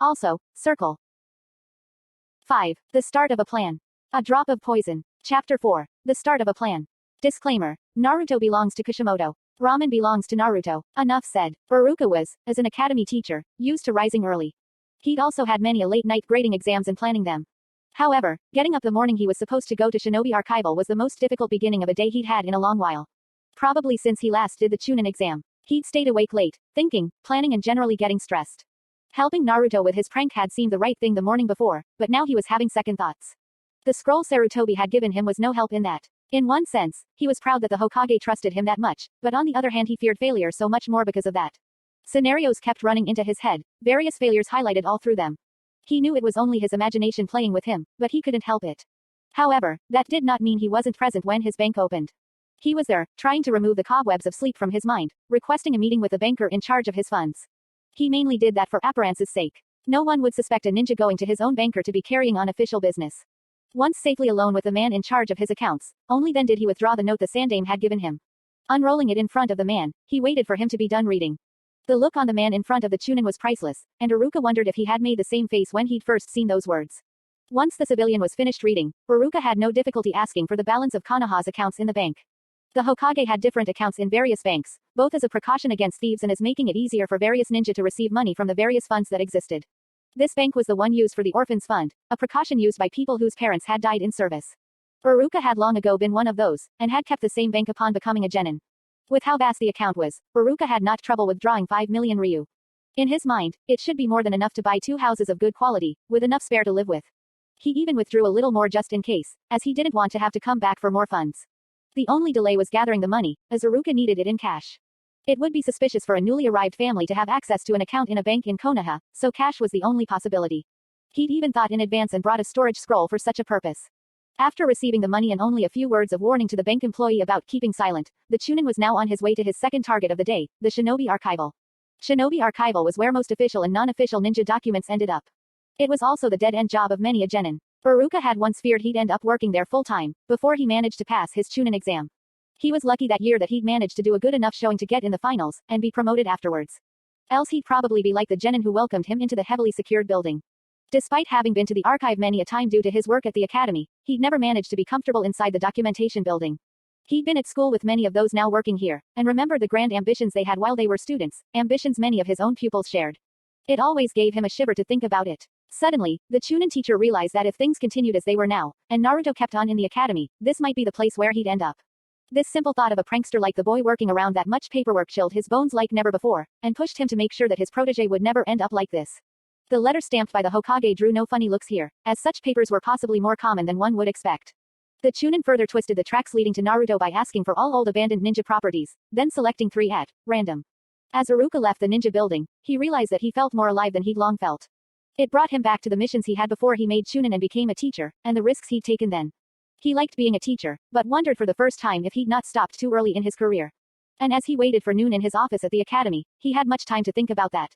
Also, circle. 5. The start of a plan. A drop of poison. Chapter 4. The start of a plan. Disclaimer. Naruto belongs to Kishimoto. Ramen belongs to Naruto. Enough said. Iruka was, as an academy teacher, used to rising early. He'd also had many a late-night grading exams and planning them. However, getting up the morning he was supposed to go to Shinobi Archival was the most difficult beginning of a day he'd had in a long while. Probably since he last did the Chunin exam. He'd stayed awake late, thinking, planning and generally getting stressed. Helping Naruto with his prank had seemed the right thing the morning before, but now he was having second thoughts. The scroll Sarutobi had given him was no help in that. In one sense, he was proud that the Hokage trusted him that much, but on the other hand he feared failure so much more because of that. Scenarios kept running into his head, various failures highlighted all through them. He knew it was only his imagination playing with him, but he couldn't help it. However, that did not mean he wasn't present when his bank opened. He was there, trying to remove the cobwebs of sleep from his mind, requesting a meeting with the banker in charge of his funds. He mainly did that for appearance's sake. No one would suspect a ninja going to his own banker to be carrying on official business. Once safely alone with the man in charge of his accounts, only then did he withdraw the note the Sandame had given him. Unrolling it in front of the man, he waited for him to be done reading. The look on the man in front of the Chunin was priceless, and Iruka wondered if he had made the same face when he'd first seen those words. Once the civilian was finished reading, Iruka had no difficulty asking for the balance of Konoha's accounts in the bank. The Hokage had different accounts in various banks, both as a precaution against thieves and as making it easier for various ninja to receive money from the various funds that existed. This bank was the one used for the Orphans Fund, a precaution used by people whose parents had died in service. Iruka had long ago been one of those, and had kept the same bank upon becoming a genin. With how vast the account was, Iruka had not trouble withdrawing 5 million ryu. In his mind, it should be more than enough to buy 2 houses of good quality, with enough spare to live with. He even withdrew a little more just in case, as he didn't want to have to come back for more funds. The only delay was gathering the money, as Iruka needed it in cash. It would be suspicious for a newly arrived family to have access to an account in a bank in Konoha, so cash was the only possibility. He'd even thought in advance and brought a storage scroll for such a purpose. After receiving the money and only a few words of warning to the bank employee about keeping silent, the Chunin was now on his way to his second target of the day, the Shinobi Archival. Shinobi Archival was where most official and non-official ninja documents ended up. It was also the dead-end job of many a genin. Iruka had once feared he'd end up working there full-time, before he managed to pass his Chunin exam. He was lucky that year that he'd managed to do a good enough showing to get in the finals, and be promoted afterwards. Else he'd probably be like the genin who welcomed him into the heavily secured building. Despite having been to the archive many a time due to his work at the academy, he'd never managed to be comfortable inside the documentation building. He'd been at school with many of those now working here, and remembered the grand ambitions they had while they were students, ambitions many of his own pupils shared. It always gave him a shiver to think about it. Suddenly, the Chunin teacher realized that if things continued as they were now, and Naruto kept on in the academy, this might be the place where he'd end up. This simple thought of a prankster like the boy working around that much paperwork chilled his bones like never before, and pushed him to make sure that his protege would never end up like this. The letter stamped by the Hokage drew no funny looks here, as such papers were possibly more common than one would expect. The Chunin further twisted the tracks leading to Naruto by asking for all old abandoned ninja properties, then selecting 3 at random. As Iruka left the ninja building, he realized that he felt more alive than he'd long felt. It brought him back to the missions he had before he made Chunin and became a teacher, and the risks he'd taken then. He liked being a teacher, but wondered for the first time if he'd not stopped too early in his career. And as he waited for noon in his office at the academy, he had much time to think about that.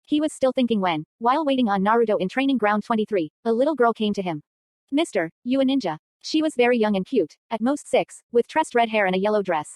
He was still thinking when, while waiting on Naruto in training ground 23, a little girl came to him. "Mister, you a ninja?" She was very young and cute, at most 6, with tressed red hair and a yellow dress.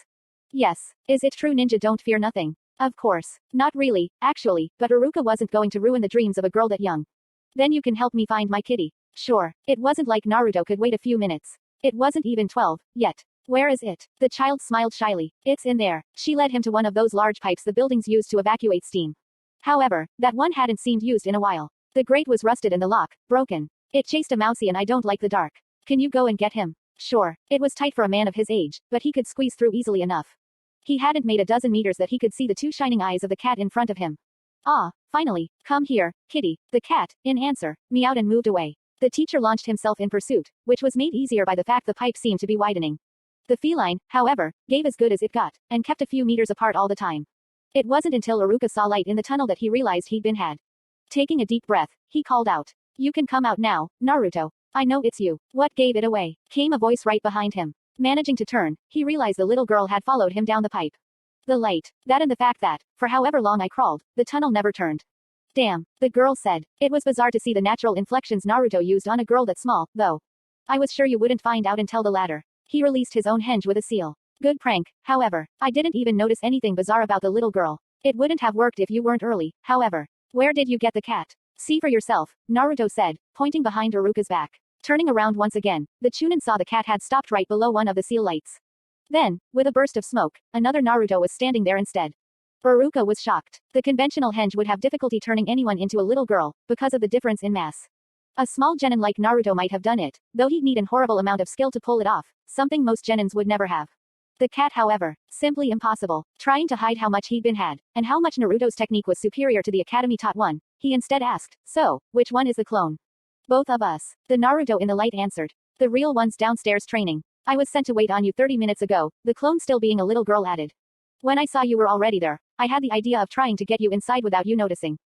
"Yes. Is it true ninja don't fear nothing?" "Of course. Not really, actually, but Iruka wasn't going to ruin the dreams of a girl that young." "Then you can help me find my kitty." "Sure." It wasn't like Naruto could wait a few minutes. It wasn't even 12, yet. "Where is it?" The child smiled shyly. "It's in there." She led him to one of those large pipes the buildings use to evacuate steam. However, that one hadn't seemed used in a while. The grate was rusted and the lock, broken. "It chased a mousey and I don't like the dark. Can you go and get him?" "Sure." It was tight for a man of his age, but he could squeeze through easily enough. He hadn't made a dozen meters that he could see the 2 shining eyes of the cat in front of him. "Ah, finally. Come here, kitty." The cat, in answer, meowed and moved away. The teacher launched himself in pursuit, which was made easier by the fact the pipe seemed to be widening. The feline, however, gave as good as it got, and kept a few meters apart all the time. It wasn't until Iruka saw light in the tunnel that he realized he'd been had. Taking a deep breath, he called out. You can come out now, Naruto. I know it's you. What gave it away? Came a voice right behind him. Managing to turn, he realized the little girl had followed him down the pipe. The light, that and the fact that, for however long I crawled, the tunnel never turned. Damn, the girl said. It was bizarre to see the natural inflections Naruto used on a girl that small, though. I was sure you wouldn't find out until the latter. He released his own henge with a seal. Good prank, however. I didn't even notice anything bizarre about the little girl. It wouldn't have worked if you weren't early, however. Where did you get the cat? See for yourself, Naruto said, pointing behind Iruka's back. Turning around once again, the Chunin saw the cat had stopped right below one of the seal lights. Then, with a burst of smoke, another Naruto was standing there instead. Iruka was shocked. The conventional henge would have difficulty turning anyone into a little girl, because of the difference in mass. A small genin like Naruto might have done it, though he'd need an horrible amount of skill to pull it off, something most genins would never have. The cat, however, simply impossible. Trying to hide how much he'd been had, and how much Naruto's technique was superior to the academy taught one, he instead asked, so, which one is the clone? Both of us. The Naruto in the light answered. The real one's downstairs training. I was sent to wait on you 30 minutes ago, the clone still being a little girl added. When I saw you were already there, I had the idea of trying to get you inside without you noticing.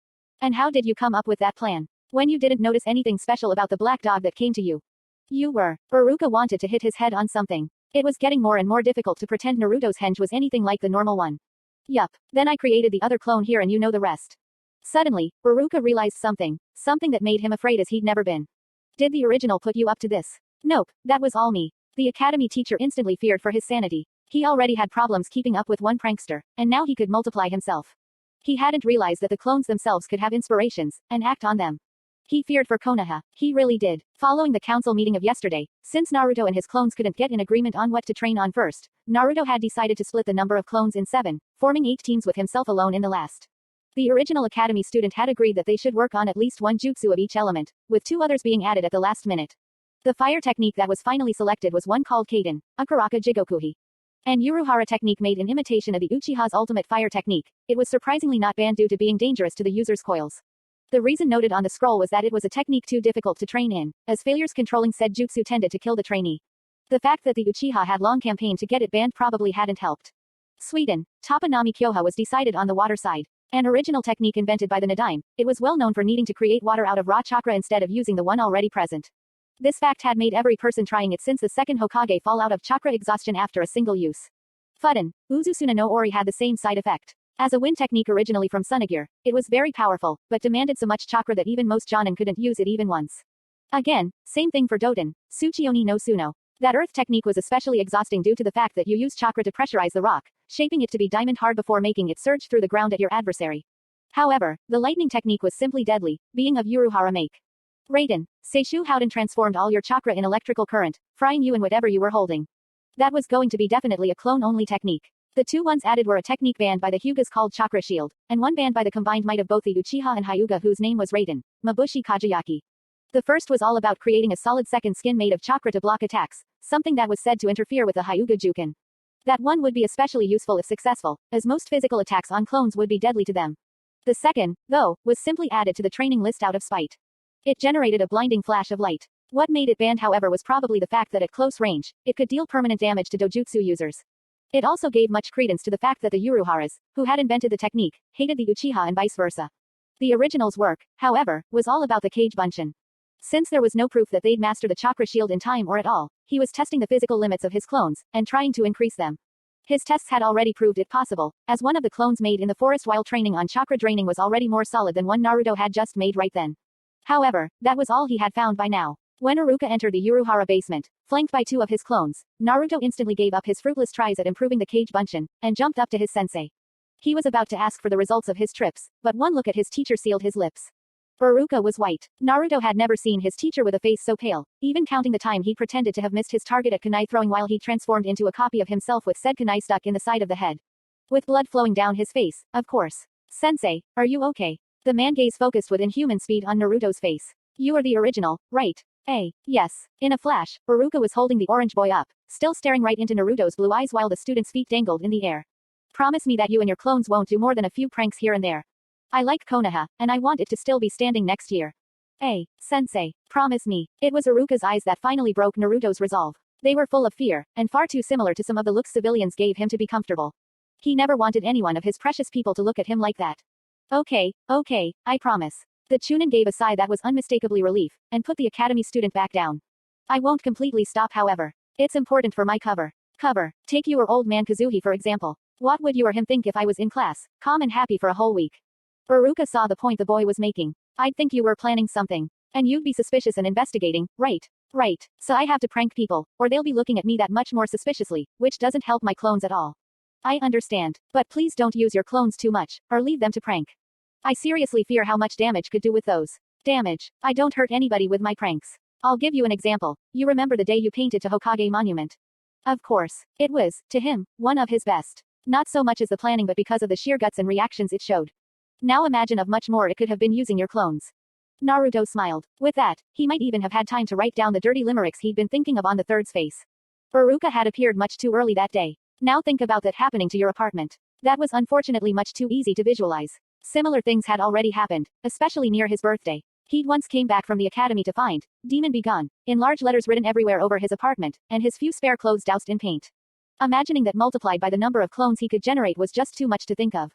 And how did you come up with that plan? When you didn't notice anything special about the black dog that came to you. You were. Iruka wanted to hit his head on something. It was getting more and more difficult to pretend Naruto's henge was anything like the normal one. Yup. Then I created the other clone here and you know the rest. Suddenly, Iruka realized something that made him afraid as he'd never been. Did the original put you up to this? Nope, that was all me. The academy teacher instantly feared for his sanity. He already had problems keeping up with one prankster, and now he could multiply himself. He hadn't realized that the clones themselves could have inspirations, and act on them. He feared for Konoha. He really did. Following the council meeting of yesterday, since Naruto and his clones couldn't get in agreement on what to train on first, Naruto had decided to split the number of clones in 7, forming 8 teams with himself alone in the last. The original academy student had agreed that they should work on at least one jutsu of each element, with 2 others being added at the last minute. The fire technique that was finally selected was one called Kaiden, Akaraka Jigokuhi. An Uruhara technique made in imitation of the Uchiha's ultimate fire technique. It was surprisingly not banned due to being dangerous to the user's coils. The reason noted on the scroll was that it was a technique too difficult to train in, as failures controlling said jutsu tended to kill the trainee. The fact that the Uchiha had long campaigned to get it banned probably hadn't helped. Sweden, Topanami Kyoha was decided on the water side. An original technique invented by the Nadaime, it was well known for needing to create water out of raw chakra instead of using the one already present. This fact had made every person trying it since the second Hokage fall out of chakra exhaustion after a single use. Fuden, Uzusuna no Ori had the same side effect. As a wind technique originally from Sunagir, it was very powerful, but demanded so much chakra that even most Jonin couldn't use it even once. Again, same thing for Doten, Tsuchioni no Suno. That earth technique was especially exhausting due to the fact that you use chakra to pressurize the rock, shaping it to be diamond hard before making it surge through the ground at your adversary. However, the lightning technique was simply deadly, being of Uruhara make. Raiden, Seishu Howden transformed all your chakra in electrical current, frying you in whatever you were holding. That was going to be definitely a clone-only technique. The 2 ones added were a technique banned by the Hyugas called Chakra Shield, and one banned by the combined might of both the Uchiha and Hyuga whose name was Raiden, Mabushi Kajayaki. The first was all about creating a solid second skin made of chakra to block attacks, something that was said to interfere with the Hyuga Juken. That one would be especially useful if successful, as most physical attacks on clones would be deadly to them. The second, though, was simply added to the training list out of spite. It generated a blinding flash of light. What made it banned however was probably the fact that at close range, it could deal permanent damage to dojutsu users. It also gave much credence to the fact that the Uruharas, who had invented the technique, hated the Uchiha and vice versa. The original's work, however, was all about the Kage Bunshin. Since there was no proof that they'd master the chakra shield in time or at all, he was testing the physical limits of his clones, and trying to increase them. His tests had already proved it possible, as one of the clones made in the forest while training on chakra draining was already more solid than one Naruto had just made right then. However, that was all he had found by now. When Iruka entered the Uruhara basement, flanked by 2 of his clones, Naruto instantly gave up his fruitless tries at improving the Kage Bunshin, and jumped up to his sensei. He was about to ask for the results of his trips, but one look at his teacher sealed his lips. Iruka was white. Naruto had never seen his teacher with a face so pale, even counting the time he pretended to have missed his target at kunai throwing while he transformed into a copy of himself with said kunai stuck in the side of the head. With blood flowing down his face, of course. Sensei, are you okay? The man gaze focused with inhuman speed on Naruto's face. You are the original, right? Yes. In a flash, Iruka was holding the orange boy up, still staring right into Naruto's blue eyes while the student's feet dangled in the air. Promise me that you and your clones won't do more than a few pranks here and there. I like Konoha, and I want it to still be standing next year. Sensei, promise me. It was Iruka's eyes that finally broke Naruto's resolve. They were full of fear, and far too similar to some of the looks civilians gave him to be comfortable. He never wanted any one of his precious people to look at him like that. Okay, I promise. The Chunin gave a sigh that was unmistakably relief, and put the academy student back down. I won't completely stop however. It's important for my cover. Take you or old man Kazuhi for example. What would you or him think if I was in class, calm and happy for a whole week? Iruka saw the point the boy was making. I'd think you were planning something. And you'd be suspicious and investigating, right? Right. So I have to prank people, or they'll be looking at me that much more suspiciously, which doesn't help my clones at all. I understand. But please don't use your clones too much, or leave them to prank. I seriously fear how much damage could do with those. Damage. I don't hurt anybody with my pranks. I'll give you an example. You remember the day you painted to Hokage Monument? Of course. It was, to him, one of his best. Not so much as the planning but because of the sheer guts and reactions it showed. Now imagine of much more it could have been using your clones. Naruto smiled. With that, he might even have had time to write down the dirty limericks he'd been thinking of on the third's face. Iruka had appeared much too early that day. Now think about that happening to your apartment. That was unfortunately much too easy to visualize. Similar things had already happened, especially near his birthday. He'd once came back from the academy to find, Demon Be Gone, in large letters written everywhere over his apartment, and his few spare clothes doused in paint. Imagining that multiplied by the number of clones he could generate was just too much to think of.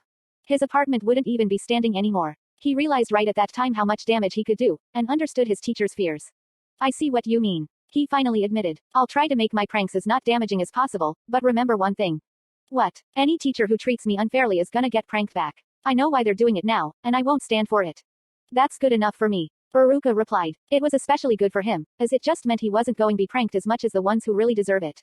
His apartment wouldn't even be standing anymore. He realized right at that time how much damage he could do, and understood his teacher's fears. I see what you mean. He finally admitted. I'll try to make my pranks as not damaging as possible, but remember one thing. What? Any teacher who treats me unfairly is gonna get pranked back. I know why they're doing it now, and I won't stand for it. That's good enough for me. Iruka replied. It was especially good for him, as it just meant he wasn't going to be pranked as much as the ones who really deserve it.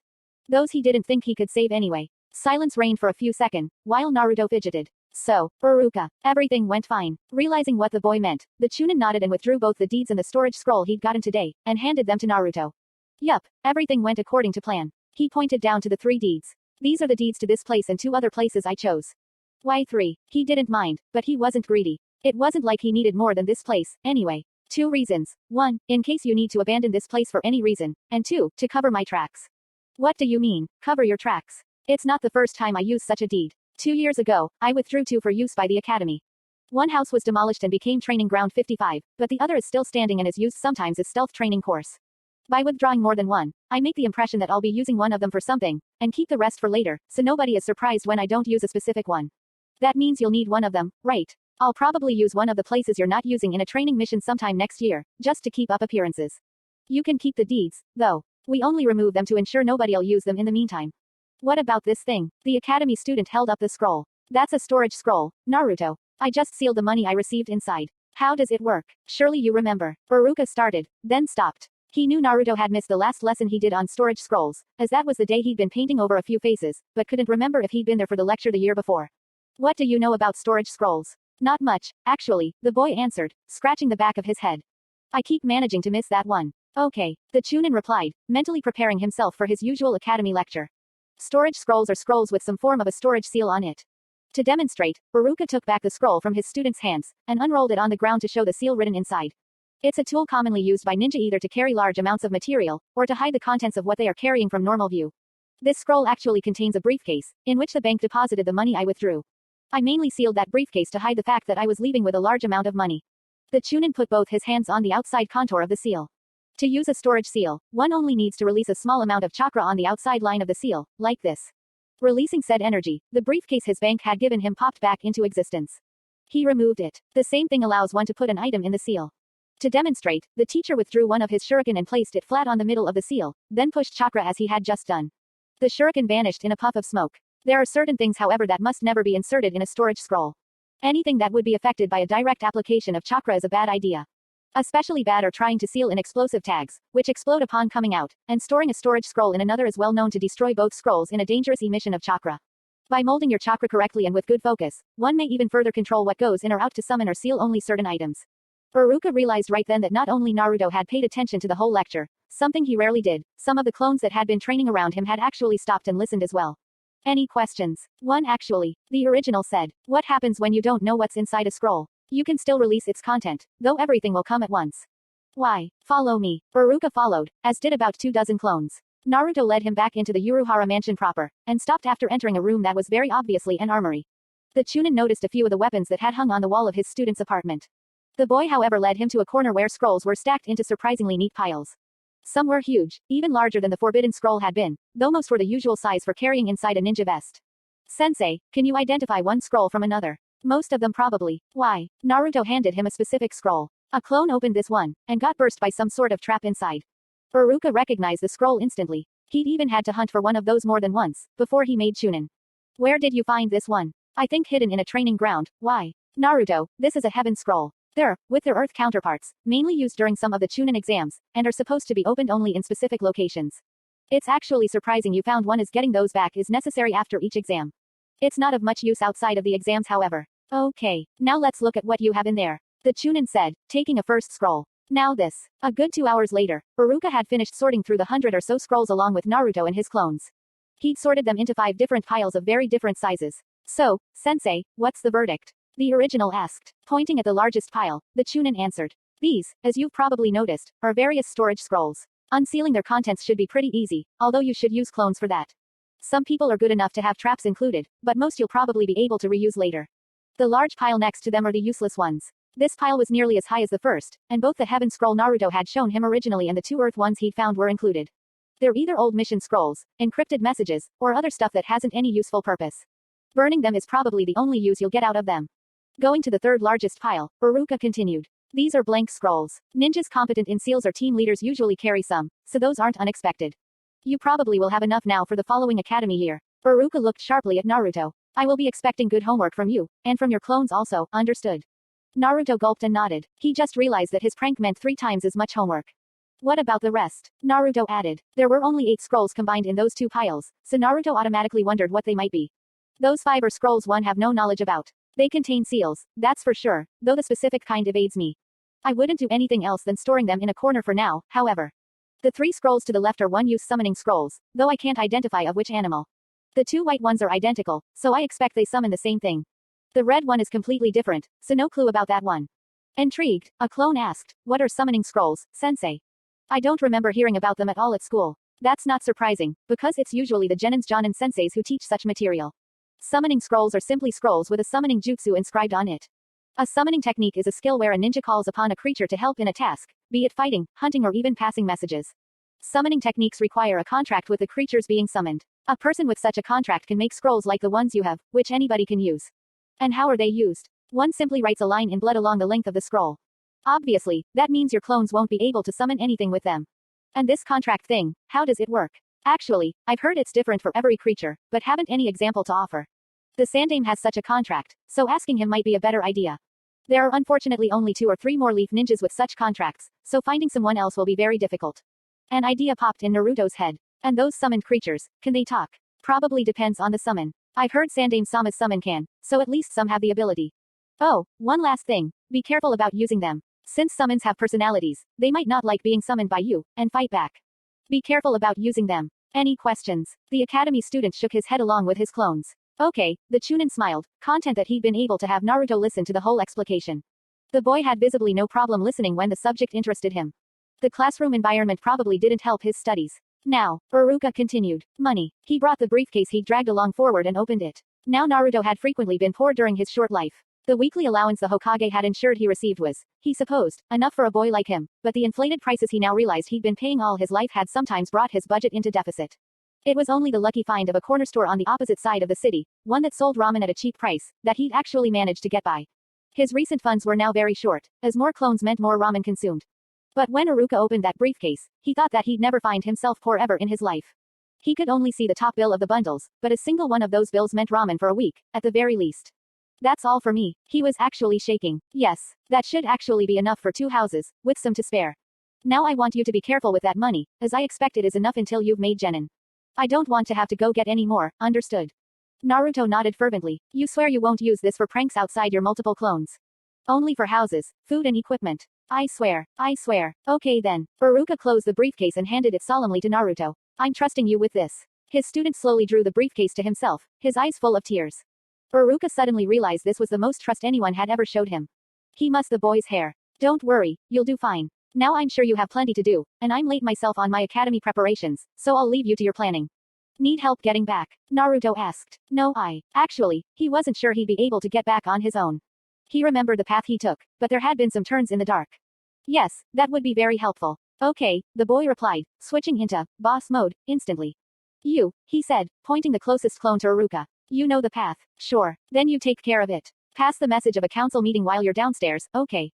Those he didn't think he could save anyway. Silence reigned for a few seconds, while Naruto fidgeted. So, Iruka, everything went fine. Realizing what the boy meant, the Chunin nodded and withdrew both the deeds and the storage scroll he'd gotten today, and handed them to Naruto. Yup, everything went according to plan. He pointed down to the 3 deeds. These are the deeds to this place and 2 other places I chose. Why 3? He didn't mind, but he wasn't greedy. It wasn't like he needed more than this place, anyway. 2 reasons. 1, in case you need to abandon this place for any reason, and 2, to cover my tracks. What do you mean, cover your tracks? It's not the first time I used such a deed. 2 years ago, I withdrew 2 for use by the academy. One house was demolished and became training ground 55, but the other is still standing and is used sometimes as stealth training course. By withdrawing more than one, I make the impression that I'll be using one of them for something, and keep the rest for later, so nobody is surprised when I don't use a specific one. That means you'll need one of them, right? I'll probably use one of the places you're not using in a training mission sometime next year, just to keep up appearances. You can keep the deeds, though. We only remove them to ensure nobody'll use them in the meantime. What about this thing? The academy student held up the scroll. That's a storage scroll, Naruto. I just sealed the money I received inside. How does it work? Surely you remember. Iruka started, then stopped. He knew Naruto had missed the last lesson he did on storage scrolls, as that was the day he'd been painting over a few faces, but couldn't remember if he'd been there for the lecture the year before. What do you know about storage scrolls? Not much, actually, the boy answered, scratching the back of his head. I keep managing to miss that one. Okay, the Chunin replied, mentally preparing himself for his usual academy lecture. Storage scrolls are scrolls with some form of a storage seal on it. To demonstrate, Iruka took back the scroll from his student's hands, and unrolled it on the ground to show the seal written inside. It's a tool commonly used by ninja either to carry large amounts of material, or to hide the contents of what they are carrying from normal view. This scroll actually contains a briefcase, in which the bank deposited the money I withdrew. I mainly sealed that briefcase to hide the fact that I was leaving with a large amount of money. The Chunin put both his hands on the outside contour of the seal. To use a storage seal, one only needs to release a small amount of chakra on the outside line of the seal, like this. Releasing said energy, the briefcase his bank had given him popped back into existence. He removed it. The same thing allows one to put an item in the seal. To demonstrate, the teacher withdrew one of his shuriken and placed it flat on the middle of the seal, then pushed chakra as he had just done. The shuriken vanished in a puff of smoke. There are certain things however that must never be inserted in a storage scroll. Anything that would be affected by a direct application of chakra is a bad idea. Especially bad are trying to seal in explosive tags, which explode upon coming out, and storing a storage scroll in another is well known to destroy both scrolls in a dangerous emission of chakra. By molding your chakra correctly and with good focus, one may even further control what goes in or out to summon or seal only certain items. Iruka realized right then that not only Naruto had paid attention to the whole lecture, something he rarely did, some of the clones that had been training around him had actually stopped and listened as well. Any questions? One actually. The original said, what happens when you don't know what's inside a scroll? You can still release its content, though everything will come at once. Why? Follow me. Iruka followed, as did about 24 clones. Naruto led him back into the Uruhara mansion proper, and stopped after entering a room that was very obviously an armory. The Chunin noticed a few of the weapons that had hung on the wall of his student's apartment. The boy however led him to a corner where scrolls were stacked into surprisingly neat piles. Some were huge, even larger than the forbidden scroll had been, though most were the usual size for carrying inside a ninja vest. Sensei, can you identify one scroll from another? Most of them probably. Why? Naruto handed him a specific scroll. A clone opened this one, and got burst by some sort of trap inside. Iruka recognized the scroll instantly. He'd even had to hunt for one of those more than once, before he made Chunin. Where did you find this one? I think hidden in a training ground. Why? Naruto, this is a heaven scroll. They're, with their Earth counterparts, mainly used during some of the Chunin exams, and are supposed to be opened only in specific locations. It's actually surprising you found one, as getting those back is necessary after each exam. It's not of much use outside of the exams, however. Okay, now let's look at what you have in there, the Chunin said, taking a first scroll. Now this. A good 2 hours later, Iruka had finished sorting through the 100 or so scrolls along with Naruto and his clones. He'd sorted them into 5 different piles of very different sizes. So, Sensei, what's the verdict? The original asked. Pointing at the largest pile, the Chunin answered. These, as you've probably noticed, are various storage scrolls. Unsealing their contents should be pretty easy, although you should use clones for that. Some people are good enough to have traps included, but most you'll probably be able to reuse later. The large pile next to them are the useless ones. This pile was nearly as high as the first, and both the Heaven Scroll Naruto had shown him originally and the 2 Earth ones he'd found were included. They're either old mission scrolls, encrypted messages, or other stuff that hasn't any useful purpose. Burning them is probably the only use you'll get out of them. Going to the third largest pile, Iruka continued. These are blank scrolls. Ninjas competent in seals or team leaders usually carry some, so those aren't unexpected. You probably will have enough now for the following academy year. Iruka looked sharply at Naruto. I will be expecting good homework from you, and from your clones also, understood? Naruto gulped and nodded. He just realized that his prank meant 3 times as much homework. What about the rest? Naruto added. There were only 8 scrolls combined in those 2 piles, so Naruto automatically wondered what they might be. Those 5 are scrolls one have no knowledge about. They contain seals, that's for sure, though the specific kind evades me. I wouldn't do anything else than storing them in a corner for now, however. The 3 scrolls to the left are one-use summoning scrolls, though I can't identify of which animal. The 2 white ones are identical, so I expect they summon the same thing. The red one is completely different, so no clue about that one. Intrigued, a clone asked, what are summoning scrolls, sensei? I don't remember hearing about them at all at school. That's not surprising, because it's usually the Genins Jonin senseis who teach such material. Summoning scrolls are simply scrolls with a summoning jutsu inscribed on it. A summoning technique is a skill where a ninja calls upon a creature to help in a task, be it fighting, hunting or even passing messages. Summoning techniques require a contract with the creatures being summoned. A person with such a contract can make scrolls like the ones you have, which anybody can use. And how are they used? One simply writes a line in blood along the length of the scroll. Obviously, that means your clones won't be able to summon anything with them. And this contract thing, how does it work? Actually, I've heard it's different for every creature, but haven't any example to offer. The Sandaime has such a contract, so asking him might be a better idea. There are unfortunately only 2 or 3 more leaf ninjas with such contracts, so finding someone else will be very difficult. An idea popped in Naruto's head. And those summoned creatures, can they talk? Probably depends on the summon. I've heard Sandaime-sama's summon can, so at least some have the ability. Oh, one last thing, be careful about using them. Since summons have personalities, they might not like being summoned by you, and fight back. Be careful about using them. Any questions? The academy student shook his head along with his clones. Okay, the Chunin smiled, content that he'd been able to have Naruto listen to the whole explication. The boy had visibly no problem listening when the subject interested him. The classroom environment probably didn't help his studies. Now, Iruka continued. Money. He brought the briefcase he'd dragged along forward and opened it. Now Naruto had frequently been poor during his short life. The weekly allowance the Hokage had ensured he received was, he supposed, enough for a boy like him, but the inflated prices he now realized he'd been paying all his life had sometimes brought his budget into deficit. It was only the lucky find of a corner store on the opposite side of the city, one that sold ramen at a cheap price, that he'd actually managed to get by. His recent funds were now very short, as more clones meant more ramen consumed. But when Iruka opened that briefcase, he thought that he'd never find himself poor ever in his life. He could only see the top bill of the bundles, but a single one of those bills meant ramen for a week, at the very least. That's all for me. He was actually shaking. Yes, that should actually be enough for 2 houses, with some to spare. Now I want you to be careful with that money, as I expect it is enough until you've made genin. I don't want to have to go get any more, understood? Naruto nodded fervently. You swear you won't use this for pranks outside your multiple clones? Only for houses, food and equipment. I swear. Okay then. Iruka closed the briefcase and handed it solemnly to Naruto. I'm trusting you with this. His student slowly drew the briefcase to himself, his eyes full of tears. Iruka suddenly realized this was the most trust anyone had ever showed him. He mussed the boy's hair. Don't worry, you'll do fine. Now I'm sure you have plenty to do, and I'm late myself on my academy preparations, so I'll leave you to your planning. Need help getting back? Naruto asked. No, actually, he wasn't sure he'd be able to get back on his own. He remembered the path he took, but there had been some turns in the dark. Yes, that would be very helpful. Okay, the boy replied, switching into boss mode instantly. You, he said, pointing the closest clone to Iruka. You know the path. Sure. Then you take care of it. Pass the message of a council meeting while you're downstairs, okay?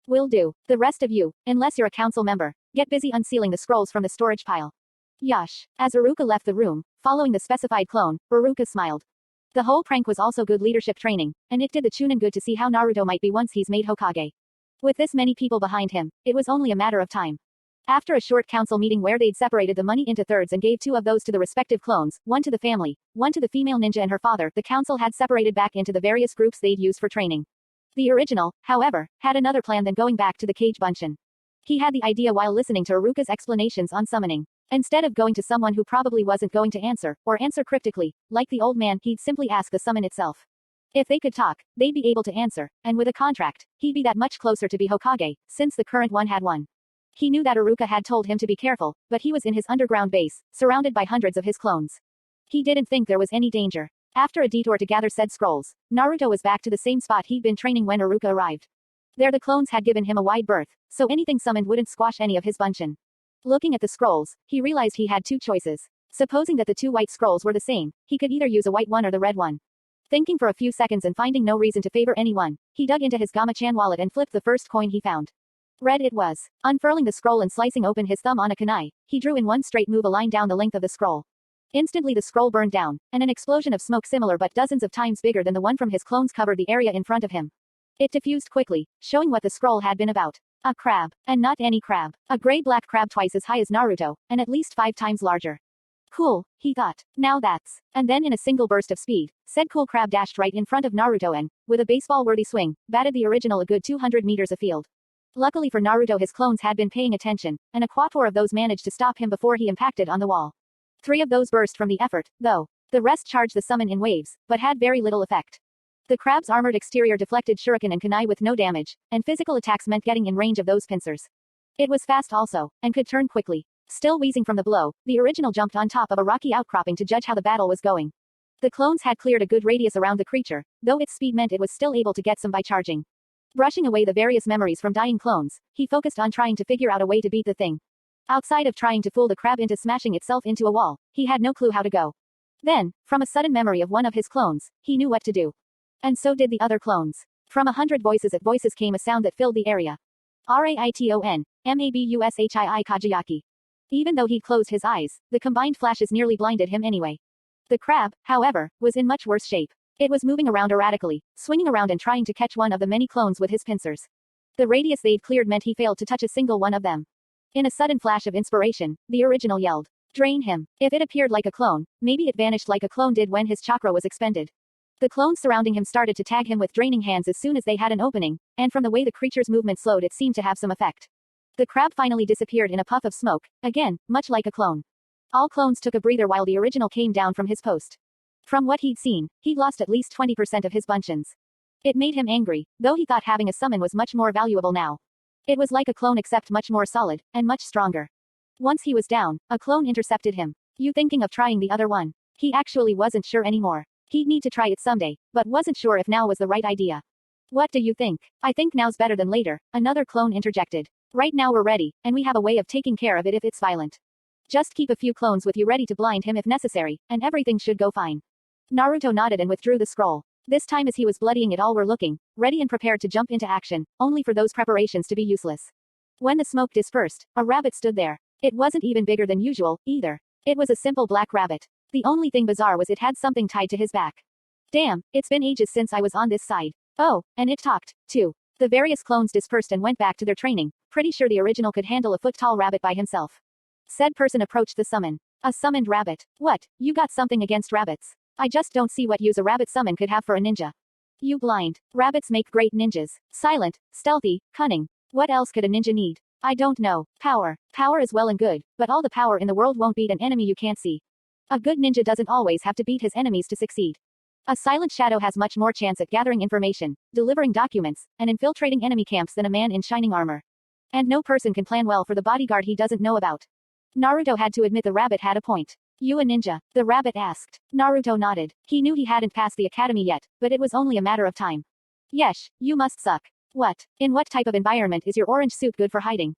Will do. The rest of you, unless you're a council member, get busy unsealing the scrolls from the storage pile. Yash. As Iruka left the room, following the specified clone, Iruka smiled. The whole prank was also good leadership training, and it did the Chunin good to see how Naruto might be once he's made Hokage. With this many people behind him, it was only a matter of time. After a short council meeting where they'd separated the money into thirds and gave 2 of those to the respective clones, 1 to the family, 1 to the female ninja and her father, the council had separated back into the various groups they'd use for training. The original, however, had another plan than going back to the cage bunshin. He had the idea while listening to Iruka's explanations on summoning. Instead of going to someone who probably wasn't going to answer, or answer cryptically, like the old man, he'd simply ask the summon itself. If they could talk, they'd be able to answer, and with a contract, he'd be that much closer to be Hokage, since the current one had one. He knew that Iruka had told him to be careful, but he was in his underground base, surrounded by hundreds of his clones. He didn't think there was any danger. After a detour to gather said scrolls, Naruto was back to the same spot he'd been training when Iruka arrived. There the clones had given him a wide berth, so anything summoned wouldn't squash any of his bunshin. Looking at the scrolls, he realized he had 2 choices. Supposing that the 2 white scrolls were the same, he could either use a white one or the red one. Thinking for a few seconds and finding no reason to favor anyone, he dug into his Gama-chan wallet and flipped the first coin he found. Red it was. Unfurling the scroll and slicing open his thumb on a kunai, he drew in one straight move a line down the length of the scroll. Instantly the scroll burned down, and an explosion of smoke similar but dozens of times bigger than the one from his clones covered the area in front of him. It diffused quickly, showing what the scroll had been about. A crab. And not any crab. A gray-black crab twice as high as Naruto, and at least 5 times larger. Cool, he thought. Now that's. And then in a single burst of speed, said cool crab dashed right in front of Naruto and, with a baseball-worthy swing, batted the original a good 200 meters afield. Luckily for Naruto his clones had been paying attention, and a quator of those managed to stop him before he impacted on the wall. 3 of those burst from the effort, though. The rest charged the summon in waves, but had very little effect. The crab's armored exterior deflected shuriken and kunai with no damage, and physical attacks meant getting in range of those pincers. It was fast also, and could turn quickly. Still wheezing from the blow, the original jumped on top of a rocky outcropping to judge how the battle was going. The clones had cleared a good radius around the creature, though its speed meant it was still able to get some by charging. Brushing away the various memories from dying clones, he focused on trying to figure out a way to beat the thing. Outside of trying to fool the crab into smashing itself into a wall, he had no clue how to go. Then, from a sudden memory of one of his clones, he knew what to do. And so did the other clones. From 100 voices at voices came a sound that filled the area. Raiton, Mabushii Kajiyaki. Even though he'd closed his eyes, the combined flashes nearly blinded him anyway. The crab, however, was in much worse shape. It was moving around erratically, swinging around and trying to catch one of the many clones with his pincers. The radius they'd cleared meant he failed to touch a single one of them. In a sudden flash of inspiration, the original yelled, "Drain him." If it appeared like a clone, maybe it vanished like a clone did when his chakra was expended. The clones surrounding him started to tag him with draining hands as soon as they had an opening, and from the way the creature's movement slowed it seemed to have some effect. The crab finally disappeared in a puff of smoke, again, much like a clone. All clones took a breather while the original came down from his post. From what he'd seen, he'd lost at least 20% of his bunshins. It made him angry, though he thought having a summon was much more valuable now. It was like a clone except much more solid, and much stronger. Once he was down, a clone intercepted him. You thinking of trying the other one? He actually wasn't sure anymore. He'd need to try it someday, but wasn't sure if now was the right idea. What do you think? I think now's better than later, another clone interjected. Right now we're ready, and we have a way of taking care of it if it's violent. Just keep a few clones with you ready to blind him if necessary, and everything should go fine. Naruto nodded and withdrew the scroll. This time as he was bloodying it all were looking, ready and prepared to jump into action, only for those preparations to be useless. When the smoke dispersed, a rabbit stood there. It wasn't even bigger than usual, either. It was a simple black rabbit. The only thing bizarre was it had something tied to his back. Damn, it's been ages since I was on this side. Oh, and it talked, too. The various clones dispersed and went back to their training, pretty sure the original could handle a foot-tall rabbit by himself. Said person approached the summon. A summoned rabbit. What, you got something against rabbits? I just don't see what use a rabbit summon could have for a ninja. You blind. Rabbits make great ninjas. Silent, stealthy, cunning. What else could a ninja need? I don't know. Power. Power is well and good, but all the power in the world won't beat an enemy you can't see. A good ninja doesn't always have to beat his enemies to succeed. A silent shadow has much more chance at gathering information, delivering documents, and infiltrating enemy camps than a man in shining armor. And no person can plan well for the bodyguard he doesn't know about. Naruto had to admit the rabbit had a point. You a ninja? The rabbit asked. Naruto nodded. He knew he hadn't passed the academy yet, but it was only a matter of time. Yesh, you must suck. What? In what type of environment is your orange suit good for hiding?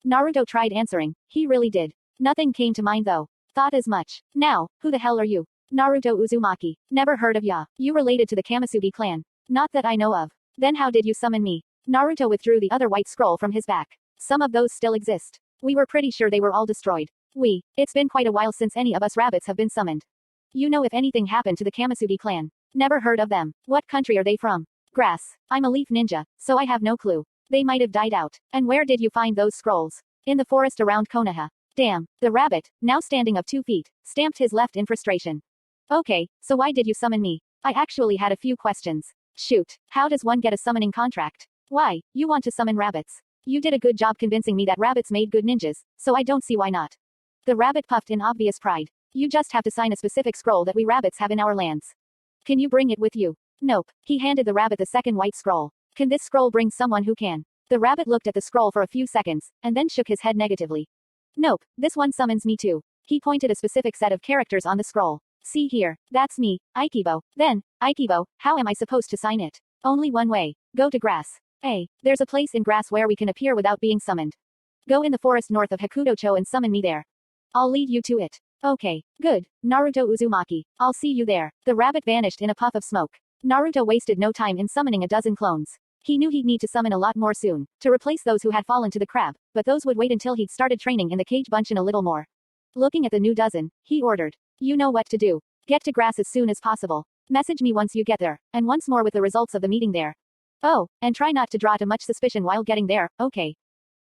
Naruto tried answering. He really did. Nothing came to mind though. Thought as much. Now, who the hell are you? Naruto Uzumaki. Never heard of ya. You related to the Kamasugi clan. Not that I know of. Then how did you summon me? Naruto withdrew the other white scroll from his back. Some of those still exist. We were pretty sure they were all destroyed. It's been quite a while since any of us rabbits have been summoned. You know if anything happened to the Kamasugi clan? Never heard of them. What country are they from? Grass. I'm a leaf ninja, so I have no clue. They might have died out. And where did you find those scrolls? In the forest around Konoha. Damn. The rabbit, now standing of 2 feet, stamped his left in frustration. Okay, so why did you summon me? I actually had a few questions. Shoot. How does one get a summoning contract? Why, you want to summon rabbits. You did a good job convincing me that rabbits made good ninjas, so I don't see why not. The rabbit puffed in obvious pride. You just have to sign a specific scroll that we rabbits have in our lands. Can you bring it with you? Nope. He handed the rabbit the second white scroll. Can this scroll bring someone who can? The rabbit looked at the scroll for a few seconds, and then shook his head negatively. Nope, this one summons me too. He pointed a specific set of characters on the scroll. See here, that's me, Aikibo. Then, Aikibo, how am I supposed to sign it? Only one way. Go to grass. There's a place in grass where we can appear without being summoned. Go in the forest north of Hakudocho and summon me there. I'll lead you to it. Okay, good. Naruto Uzumaki. I'll see you there. The rabbit vanished in a puff of smoke. Naruto wasted no time in summoning a dozen clones. He knew he'd need to summon a lot more soon, to replace those who had fallen to the crab, but those would wait until he'd started training in the cage bunch a little more. Looking at the new dozen, he ordered. You know what to do. Get to grass as soon as possible. Message me once you get there, and once more with the results of the meeting there. Oh, and try not to draw too much suspicion while getting there, okay?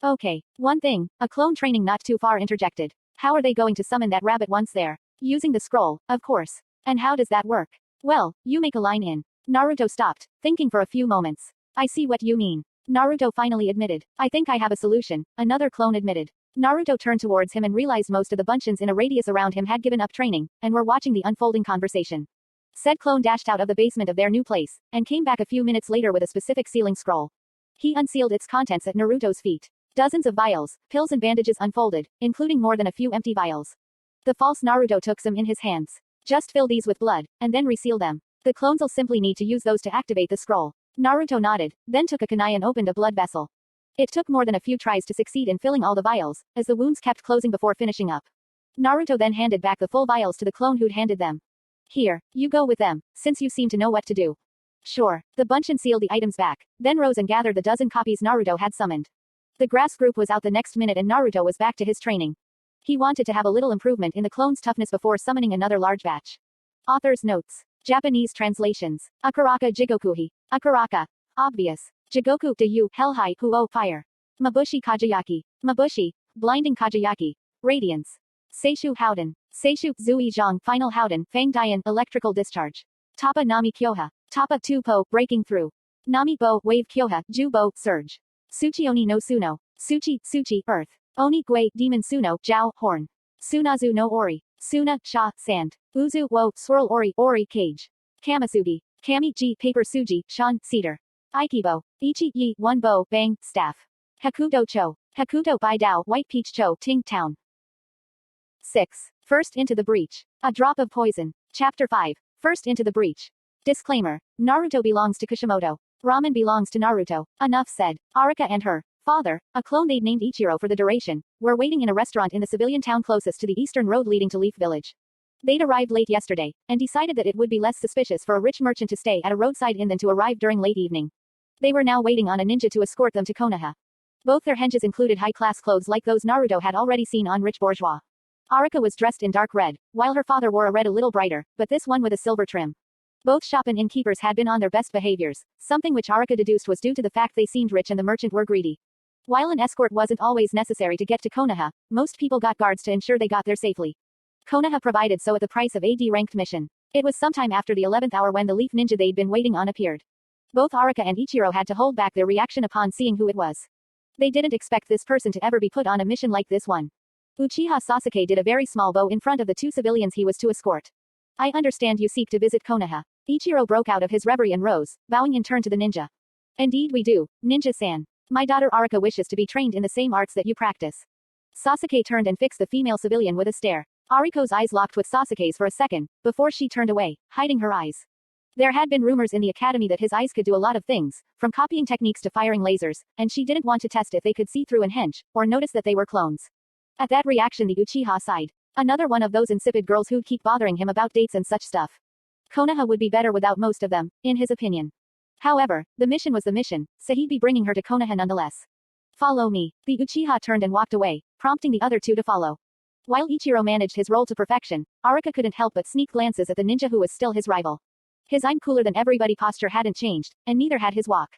Okay. One thing, a clone training not too far interjected. How are they going to summon that rabbit once there? Using the scroll, of course. And how does that work? Well, you make a line in. Naruto stopped, thinking for a few moments. I see what you mean. Naruto finally admitted. I think I have a solution, another clone admitted. Naruto turned towards him and realized most of the bunchins in a radius around him had given up training, and were watching the unfolding conversation. Said clone dashed out of the basement of their new place, and came back a few minutes later with a specific sealing scroll. He unsealed its contents at Naruto's feet. Dozens of vials, pills and bandages unfolded, including more than a few empty vials. The false Naruto took some in his hands. Just fill these with blood, and then reseal them. The clones'll simply need to use those to activate the scroll. Naruto nodded, then took a kunai and opened a blood vessel. It took more than a few tries to succeed in filling all the vials, as the wounds kept closing before finishing up. Naruto then handed back the full vials to the clone who'd handed them. Here, you go with them, since you seem to know what to do. Sure. The bunchin sealed the items back, then rose and gathered the dozen copies Naruto had summoned. The grass group was out the next minute and Naruto was back to his training. He wanted to have a little improvement in the clone's toughness before summoning another large batch. Author's notes. Japanese translations. Akaraka Jigokuhi. Akaraka. Obvious. Jigoku de yu, Hellhai Huo Fire. Mabushi Kajayaki. Mabushi. Blinding Kajayaki. Radiance. Seishu Howden. Seishu Zui Zhang Final Howden Fang Dian Electrical Discharge. Tapa Nami Kyoha. Tapa 2 Po Breaking Through. Nami Bo Wave Kyoha Ju Bo Surge. Suchi Oni no Suno. Suchi Earth. Oni Gui Demon Suno Jiao Horn. Sunazu no Ori. Suna Sha Sand. Uzu Wo Swirl Ori Cage. Kamasugi. Kami Ji Paper Suji Shan Cedar. Aikibo. Ichi Yi 1 Bo Bang Staff. Hakudo Cho. Hakudo Bai Dao White Peach Cho Ting Town. 6. First into the breach. A drop of poison. Chapter 5. First into the breach. Disclaimer. Naruto belongs to Kishimoto. Ramen belongs to Naruto. Enough said. Iruka and her father, a clone they'd named Ichiro for the duration, were waiting in a restaurant in the civilian town closest to the eastern road leading to Leaf Village. They'd arrived late yesterday, and decided that it would be less suspicious for a rich merchant to stay at a roadside inn than to arrive during late evening. They were now waiting on a ninja to escort them to Konoha. Both their henges included high-class clothes like those Naruto had already seen on rich bourgeois. Iruka was dressed in dark red, while her father wore a red a little brighter, but this one with a silver trim. Both shop and innkeepers had been on their best behaviors, something which Iruka deduced was due to the fact they seemed rich and the merchant were greedy. While an escort wasn't always necessary to get to Konoha, most people got guards to ensure they got there safely. Konoha provided so at the price of a D-ranked mission. It was sometime after the 11th hour when the leaf ninja they'd been waiting on appeared. Both Iruka and Ichiro had to hold back their reaction upon seeing who it was. They didn't expect this person to ever be put on a mission like this one. Uchiha Sasuke did a very small bow in front of the 2 civilians he was to escort. I understand you seek to visit Konoha. Ichiro broke out of his reverie and rose, bowing in turn to the ninja. Indeed we do, ninja-san. My daughter Iruka wishes to be trained in the same arts that you practice. Sasuke turned and fixed the female civilian with a stare. Ariko's eyes locked with Sasuke's for a second, before she turned away, hiding her eyes. There had been rumors in the academy that his eyes could do a lot of things, from copying techniques to firing lasers, and she didn't want to test if they could see through and hench, or notice that they were clones. At that reaction the Uchiha sighed. Another one of those insipid girls who'd keep bothering him about dates and such stuff. Konoha would be better without most of them, in his opinion. However, the mission was the mission, so he'd be bringing her to Konoha nonetheless. Follow me. The Uchiha turned and walked away, prompting the other two to follow. While Ichiro managed his role to perfection, Iruka couldn't help but sneak glances at the ninja who was still his rival. His "I'm cooler than everybody" posture hadn't changed, and neither had his walk.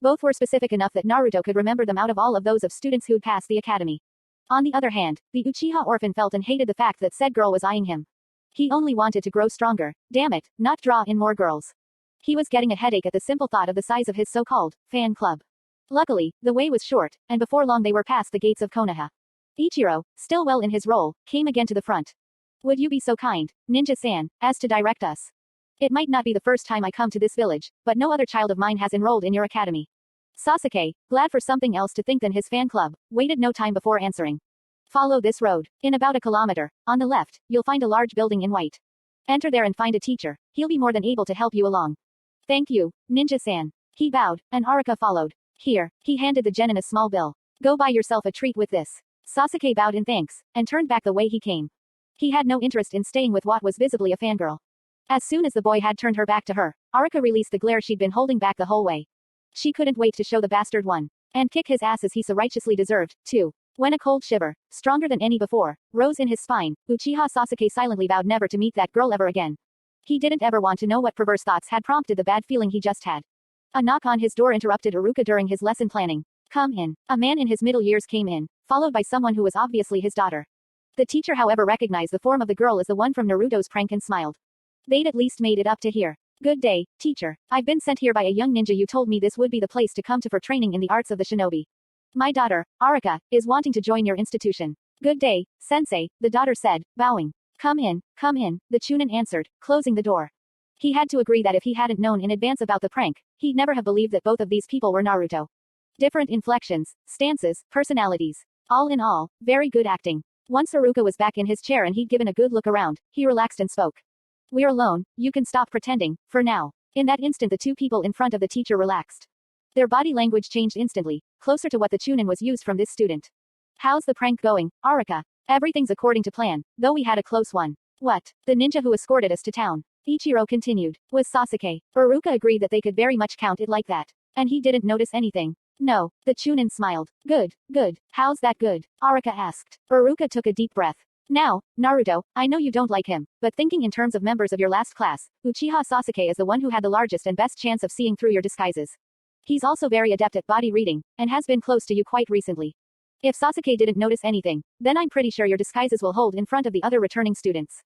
Both were specific enough that Naruto could remember them out of all of those of students who'd passed the academy. On the other hand, the Uchiha orphan felt and hated the fact that said girl was eyeing him. He only wanted to grow stronger, damn it, not draw in more girls. He was getting a headache at the simple thought of the size of his so-called fan club. Luckily, the way was short, and before long they were past the gates of Konoha. Ichiro, still well in his role, came again to the front. Would you be so kind, Ninja-san, as to direct us? It might not be the first time I come to this village, but no other child of mine has enrolled in your academy. Sasuke, glad for something else to think than his fan club, waited no time before answering. Follow this road. In about a kilometer, on the left, you'll find a large building in white. Enter there and find a teacher. He'll be more than able to help you along. Thank you, Ninja-san. He bowed, and Iruka followed. Here, he handed the genin a small bill. Go buy yourself a treat with this. Sasuke bowed in thanks, and turned back the way he came. He had no interest in staying with what was visibly a fangirl. As soon as the boy had turned her back to her, Iruka released the glare she'd been holding back the whole way. She couldn't wait to show the bastard one. And kick his ass as he so righteously deserved, too. When a cold shiver, stronger than any before, rose in his spine, Uchiha Sasuke silently vowed never to meet that girl ever again. He didn't ever want to know what perverse thoughts had prompted the bad feeling he just had. A knock on his door interrupted Iruka during his lesson planning. Come in. A man in his middle years came in, followed by someone who was obviously his daughter. The teacher however recognized the form of the girl as the one from Naruto's prank and smiled. They'd at least made it up to here. Good day, teacher. I've been sent here by a young ninja. You told me this would be the place to come to for training in the arts of the shinobi. My daughter, Iruka, is wanting to join your institution. Good day, sensei, the daughter said, bowing. Come in, the Chunin answered, closing the door. He had to agree that if he hadn't known in advance about the prank, he'd never have believed that both of these people were Naruto. Different inflections, stances, personalities. All in all, very good acting. Once Iruka was back in his chair and he'd given a good look around, he relaxed and spoke. We're alone, you can stop pretending, for now. In that instant the two people in front of the teacher relaxed. Their body language changed instantly, closer to what the Chunin was used from this student. How's the prank going, Iruka? Everything's according to plan, though we had a close one. What? The ninja who escorted us to town. Ichiro continued. Was Sasuke. Iruka agreed that they could very much count it like that. And he didn't notice anything. No, the Chunin smiled. Good. How's that good? Iruka asked. Iruka took a deep breath. Now, Naruto, I know you don't like him, but thinking in terms of members of your last class, Uchiha Sasuke is the one who had the largest and best chance of seeing through your disguises. He's also very adept at body reading, and has been close to you quite recently. If Sasuke didn't notice anything, then I'm pretty sure your disguises will hold in front of the other returning students.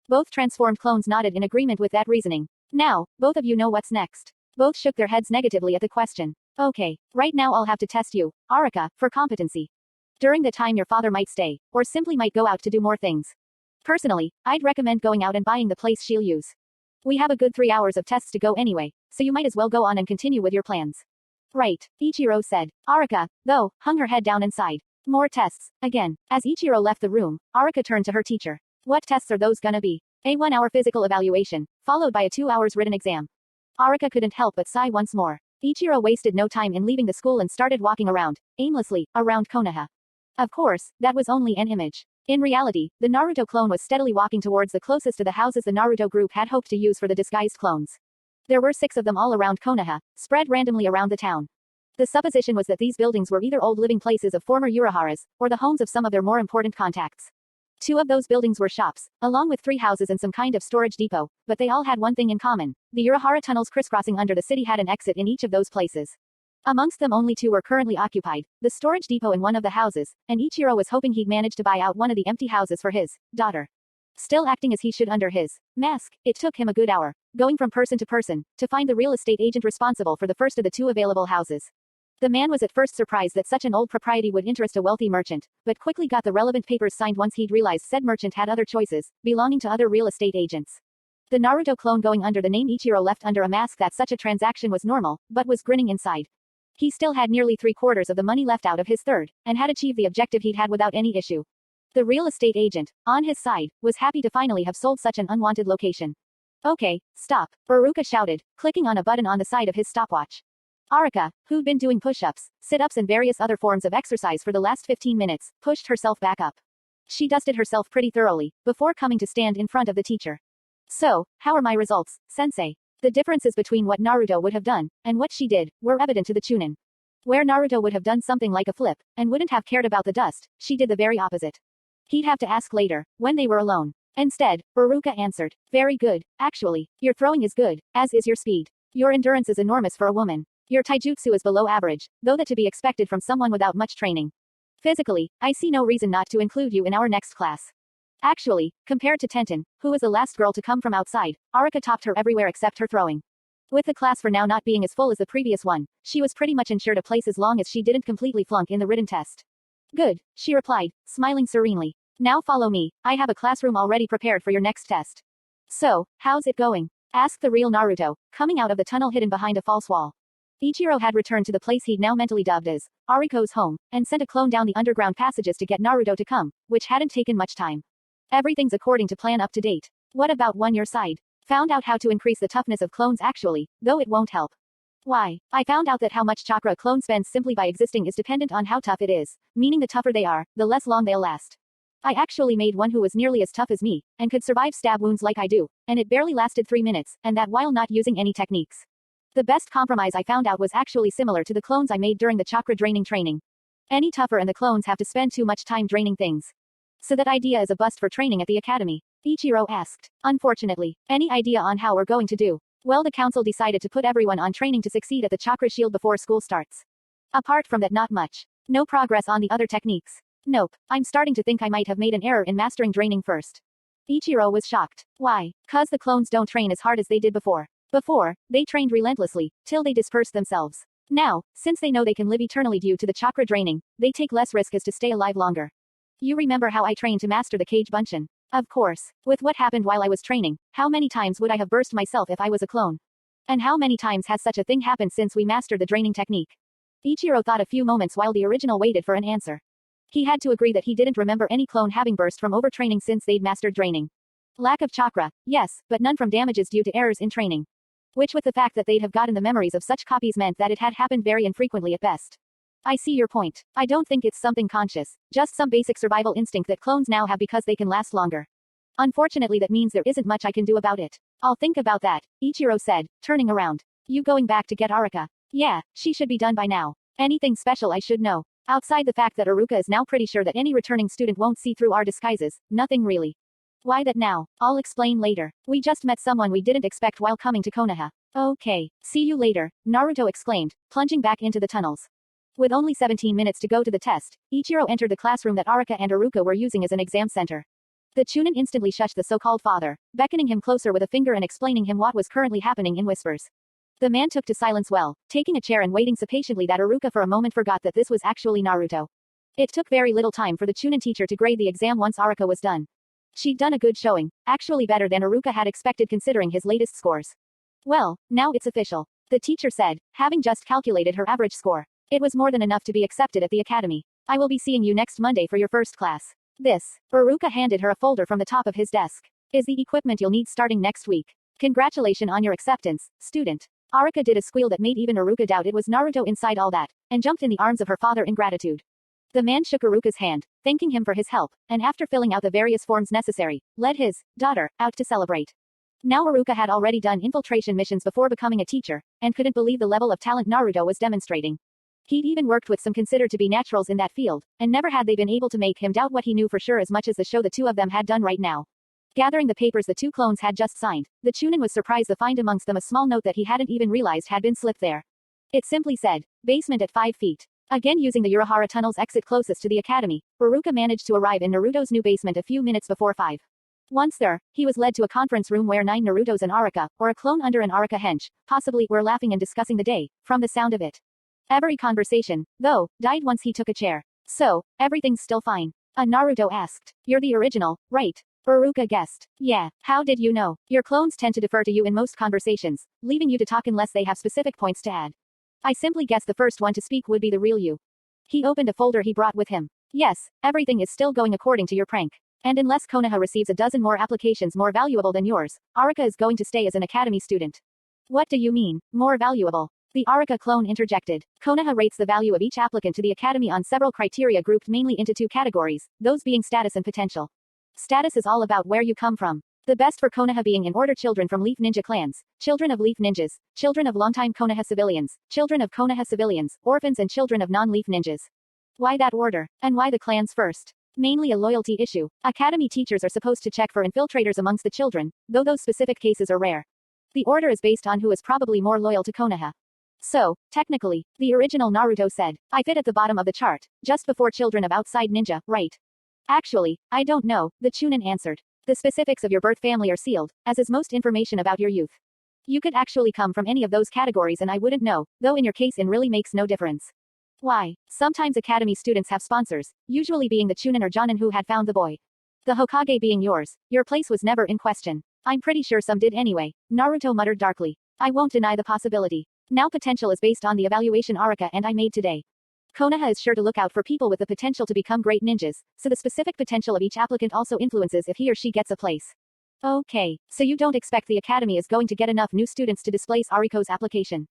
Both transformed clones nodded in agreement with that reasoning. Now, both of you know what's next. Both shook their heads negatively at the question. Okay, right now I'll have to test you, Iruka, for competency. During the time your father might stay, or simply might go out to do more things. Personally, I'd recommend going out and buying the place she'll use. We have a good 3 hours of tests to go anyway, so you might as well go on and continue with your plans. Right, Ichiro said. Iruka, though, hung her head down and sighed. More tests, again. As Ichiro left the room, Iruka turned to her teacher. What tests are those gonna be? A 1-hour physical evaluation, followed by a 2 hours written exam. Iruka couldn't help but sigh once more. Ichiro wasted no time in leaving the school and started walking around, aimlessly, around Konoha. Of course, that was only an image. In reality, the Naruto clone was steadily walking towards the closest to the houses the Naruto group had hoped to use for the disguised clones. There were 6 of them all around Konoha, spread randomly around the town. The supposition was that these buildings were either old living places of former Uraharas, or the homes of some of their more important contacts. 2 of those buildings were shops, along with 3 houses and some kind of storage depot, but they all had one thing in common. The Urahara tunnels crisscrossing under the city had an exit in each of those places. Amongst them only 2 were currently occupied, the storage depot and one of the houses, and Ichiro was hoping he'd manage to buy out one of the empty houses for his daughter. Still acting as he should under his mask, it took him a good hour, going from person to person, to find the real estate agent responsible for the first of the 2 available houses. The man was at first surprised that such an old property would interest a wealthy merchant, but quickly got the relevant papers signed once he'd realized said merchant had other choices, belonging to other real estate agents. The Naruto clone going under the name Ichiro left under a mask that such a transaction was normal, but was grinning inside. He still had nearly 3/4 of the money left out of his third, and had achieved the objective he'd had without any issue. The real estate agent, on his side, was happy to finally have sold such an unwanted location. Okay, stop, Iruka shouted, clicking on a button on the side of his stopwatch. Iruka, who'd been doing push-ups, sit-ups and various other forms of exercise for the last 15 minutes, pushed herself back up. She dusted herself pretty thoroughly, before coming to stand in front of the teacher. So, how are my results, sensei? The differences between what Naruto would have done, and what she did, were evident to the Chunin. Where Naruto would have done something like a flip, and wouldn't have cared about the dust, she did the very opposite. He'd have to ask later, when they were alone. Instead, Iruka answered, very good, actually, your throwing is good, as is your speed. Your endurance is enormous for a woman. Your taijutsu is below average, though that to be expected from someone without much training. Physically, I see no reason not to include you in our next class. Actually, compared to Tenten, who was the last girl to come from outside, Iruka topped her everywhere except her throwing. With the class for now not being as full as the previous one, she was pretty much ensured a place as long as she didn't completely flunk in the written test. Good, she replied, smiling serenely. Now follow me, I have a classroom already prepared for your next test. So, how's it going? Asked the real Naruto, coming out of the tunnel hidden behind a false wall. Ichiro had returned to the place he'd now mentally dubbed as Ariko's home, and sent a clone down the underground passages to get Naruto to come, which hadn't taken much time. Everything's according to plan up to date. What about your side? Found out how to increase the toughness of clones actually, though it won't help. Why? I found out that how much chakra a clone spends simply by existing is dependent on how tough it is, meaning the tougher they are, the less long they'll last. I actually made one who was nearly as tough as me, and could survive stab wounds like I do, and it barely lasted 3 minutes, and that while not using any techniques. The best compromise I found out was actually similar to the clones I made during the chakra draining training. Any tougher and the clones have to spend too much time draining things. So that idea is a bust for training at the academy? Ichiro asked. Unfortunately, any idea on how we're going to do? Well, the council decided to put everyone on training to succeed at the chakra shield before school starts. Apart from that, not much. No progress on the other techniques. Nope, I'm starting to think I might have made an error in mastering draining first. Ichiro was shocked. Why? 'Cause the clones don't train as hard as they did before. Before, they trained relentlessly, till they dispersed themselves. Now, since they know they can live eternally due to the chakra draining, they take less risk as to stay alive longer. You remember how I trained to master the Kage Bunshin? Of course. With what happened while I was training, how many times would I have burst myself if I was a clone? And how many times has such a thing happened since we mastered the draining technique? Ichiro thought a few moments while the original waited for an answer. He had to agree that he didn't remember any clone having burst from overtraining since they'd mastered draining. Lack of chakra, yes, but none from damages due to errors in training. Which with the fact that they'd have gotten the memories of such copies meant that it had happened very infrequently at best. I see your point. I don't think it's something conscious, just some basic survival instinct that clones now have because they can last longer. Unfortunately, that means there isn't much I can do about it. I'll think about that, Ichiro said, turning around. You going back to get Iruka? Yeah, she should be done by now. Anything special I should know? Outside the fact that Iruka is now pretty sure that any returning student won't see through our disguises, nothing really. Why that now? I'll explain later. We just met someone we didn't expect while coming to Konoha. Okay, see you later, Naruto exclaimed, plunging back into the tunnels. With only 17 minutes to go to the test, Ichiro entered the classroom that Iruka and Iruka were using as an exam center. The Chunin instantly shushed the so-called father, beckoning him closer with a finger and explaining him what was currently happening in whispers. The man took to silence well, taking a chair and waiting so patiently that Iruka for a moment forgot that this was actually Naruto. It took very little time for the Chunin teacher to grade the exam once Iruka was done. She'd done a good showing, actually better than Iruka had expected considering his latest scores. Well, now it's official, the teacher said, having just calculated her average score. It was more than enough to be accepted at the academy. I will be seeing you next Monday for your first class. This, Iruka handed her a folder from the top of his desk, is the equipment you'll need starting next week. Congratulations on your acceptance, student. Iruka did a squeal that made even Iruka doubt it was Naruto inside all that, and jumped in the arms of her father in gratitude. The man shook Iruka's hand, thanking him for his help, and after filling out the various forms necessary, led his daughter out to celebrate. Now Iruka had already done infiltration missions before becoming a teacher, and couldn't believe the level of talent Naruto was demonstrating. He'd even worked with some considered to be naturals in that field, and never had they been able to make him doubt what he knew for sure as much as the show the two of them had done right now. Gathering the papers the two clones had just signed, the Chunin was surprised to find amongst them a small note that he hadn't even realized had been slipped there. It simply said, basement at 5 feet. Again using the Urahara tunnel's exit closest to the academy, Iruka managed to arrive in Naruto's new basement a few minutes before 5. Once there, he was led to a conference room where 9 Narutos and Iruka, or a clone under an Iruka hench, possibly, were laughing and discussing the day, from the sound of it. Every conversation, though, died once he took a chair. So, everything's still fine? Naruto asked. You're the original, right? Iruka guessed. Yeah, how did you know? Your clones tend to defer to you in most conversations, leaving you to talk unless they have specific points to add. I simply guessed the first one to speak would be the real you. He opened a folder he brought with him. Yes, everything is still going according to your prank. And unless Konoha receives a dozen more applications more valuable than yours, Iruka is going to stay as an academy student. What do you mean, more valuable? The Iruka clone interjected. Konoha rates the value of each applicant to the academy on several criteria grouped mainly into two categories, those being status and potential. Status is all about where you come from. The best for Konoha being in order children from Leaf Ninja clans, children of Leaf Ninjas, children of longtime Konoha civilians, children of Konoha civilians, orphans and children of non-Leaf Ninjas. Why that order? And why the clans first? Mainly a loyalty issue. Academy teachers are supposed to check for infiltrators amongst the children, though those specific cases are rare. The order is based on who is probably more loyal to Konoha. So, technically, the original Naruto said, I fit at the bottom of the chart, just before children of outside ninja, right? Actually, I don't know, the Chunin answered. The specifics of your birth family are sealed, as is most information about your youth. You could actually come from any of those categories and I wouldn't know, though in your case it really makes no difference. Why? Sometimes academy students have sponsors, usually being the Chunin or Jonin who had found the boy. The Hokage being yours, your place was never in question. I'm pretty sure some did anyway, Naruto muttered darkly. I won't deny the possibility. Now potential is based on the evaluation Iruka and I made today. Konoha is sure to look out for people with the potential to become great ninjas, so the specific potential of each applicant also influences if he or she gets a place. Okay, so you don't expect the academy is going to get enough new students to displace Iruka's application?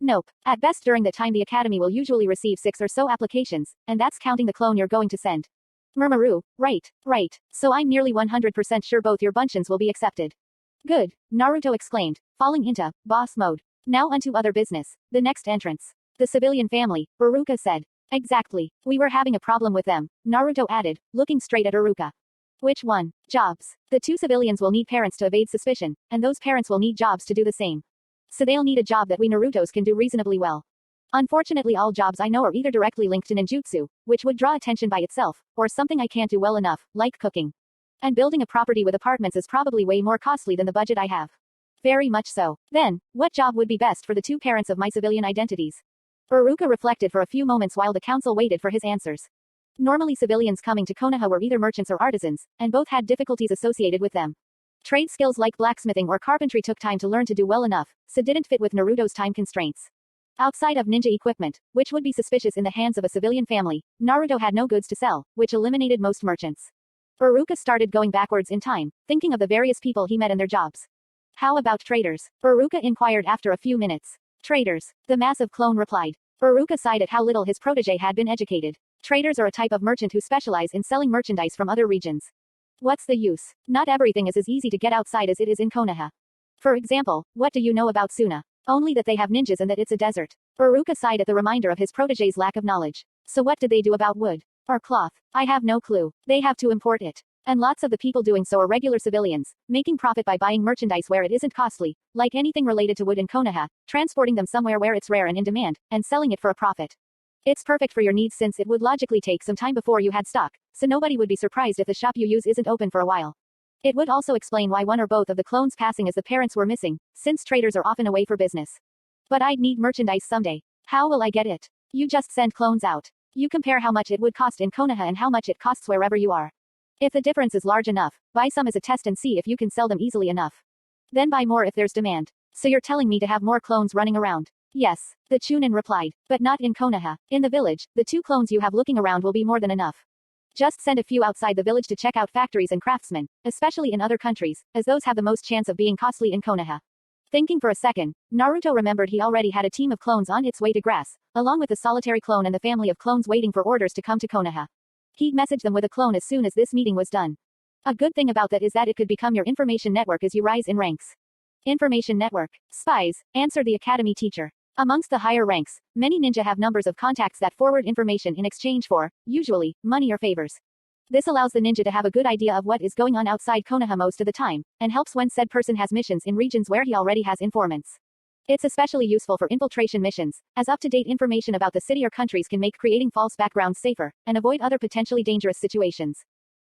Nope. At best during the time the academy will usually receive 6 or so applications, and that's counting the clone you're going to send. Murmuru, right. So I'm nearly 100% sure both your bunchins will be accepted. Good, Naruto exclaimed, falling into boss mode. Now unto other business, the next entrance. The civilian family, Iruka said. Exactly. We were having a problem with them, Naruto added, looking straight at Iruka. Which one? Jobs. The two civilians will need parents to evade suspicion, and those parents will need jobs to do the same. So they'll need a job that we Narutos can do reasonably well. Unfortunately all jobs I know are either directly linked to ninjutsu, which would draw attention by itself, or something I can't do well enough, like cooking. And building a property with apartments is probably way more costly than the budget I have. Very much so. Then, what job would be best for the two parents of my civilian identities? Iruka reflected for a few moments while the council waited for his answers. Normally civilians coming to Konoha were either merchants or artisans, and both had difficulties associated with them. Trade skills like blacksmithing or carpentry took time to learn to do well enough, so didn't fit with Naruto's time constraints. Outside of ninja equipment, which would be suspicious in the hands of a civilian family, Naruto had no goods to sell, which eliminated most merchants. Iruka started going backwards in time, thinking of the various people he met and their jobs. How about traders? Iruka inquired after a few minutes. Traders, the massive clone replied. Iruka sighed at how little his protege had been educated. Traders are a type of merchant who specialize in selling merchandise from other regions. What's the use? Not everything is as easy to get outside as it is in Konoha. For example, what do you know about Suna? Only that they have ninjas and that it's a desert. Iruka sighed at the reminder of his protege's lack of knowledge. So what did they do about wood? Or cloth? I have no clue. They have to import it. And lots of the people doing so are regular civilians, making profit by buying merchandise where it isn't costly, like anything related to wood in Konoha, transporting them somewhere where it's rare and in demand, and selling it for a profit. It's perfect for your needs since it would logically take some time before you had stock, so nobody would be surprised if the shop you use isn't open for a while. It would also explain why one or both of the clones passing as the parents were missing, since traders are often away for business. But I'd need merchandise someday. How will I get it? You just send clones out. You compare how much it would cost in Konoha and how much it costs wherever you are. If the difference is large enough, buy some as a test and see if you can sell them easily enough. Then buy more if there's demand. So you're telling me to have more clones running around? Yes, the Chunin replied. But not in Konoha. In the village, the 2 clones you have looking around will be more than enough. Just send a few outside the village to check out factories and craftsmen, especially in other countries, as those have the most chance of being costly in Konoha. Thinking for a second, Naruto remembered he already had a team of clones on its way to Grass, along with the solitary clone and the family of clones waiting for orders to come to Konoha. He'd message them with a clone as soon as this meeting was done. A good thing about that is that it could become your information network as you rise in ranks. Information network. Spies, answered the academy teacher. Amongst the higher ranks, many ninja have numbers of contacts that forward information in exchange for, usually, money or favors. This allows the ninja to have a good idea of what is going on outside Konoha most of the time, and helps when said person has missions in regions where he already has informants. It's especially useful for infiltration missions, as up-to-date information about the city or countries can make creating false backgrounds safer, and avoid other potentially dangerous situations.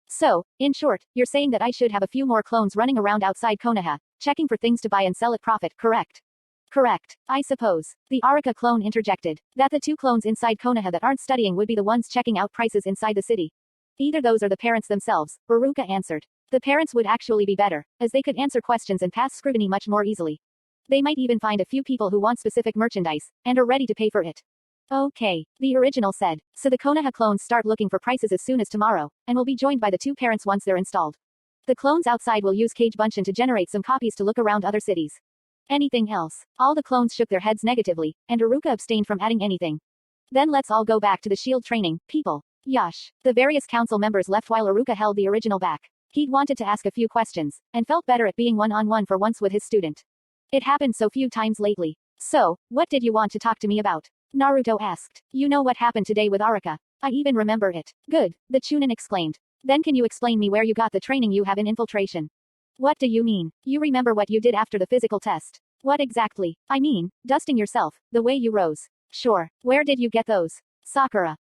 So, in short, you're saying that I should have a few more clones running around outside Konoha, checking for things to buy and sell at profit, correct? Correct, I suppose. The Iruka clone interjected. That the 2 clones inside Konoha that aren't studying would be the ones checking out prices inside the city. Either those or the parents themselves, Iruka answered. The parents would actually be better, as they could answer questions and pass scrutiny much more easily. They might even find a few people who want specific merchandise, and are ready to pay for it. Okay, the original said. So the Konoha clones start looking for prices as soon as tomorrow, and will be joined by the two parents once they're installed. The clones outside will use Cage Bunchin to generate some copies to look around other cities. Anything else? All the clones shook their heads negatively, and Iruka abstained from adding anything. Then let's all go back to the shield training, people. Yosh. The various council members left while Iruka held the original back. He'd wanted to ask a few questions, and felt better at being one-on-one for once with his student. It happened so few times lately. So, what did you want to talk to me about? Naruto asked. You know what happened today with Iruka. I even remember it. Good, the Chunin exclaimed. Then can you explain me where you got the training you have in infiltration? What do you mean? You remember what you did after the physical test? What exactly? I mean, dusting yourself, the way you rose. Sure. Where did you get those? Sakura.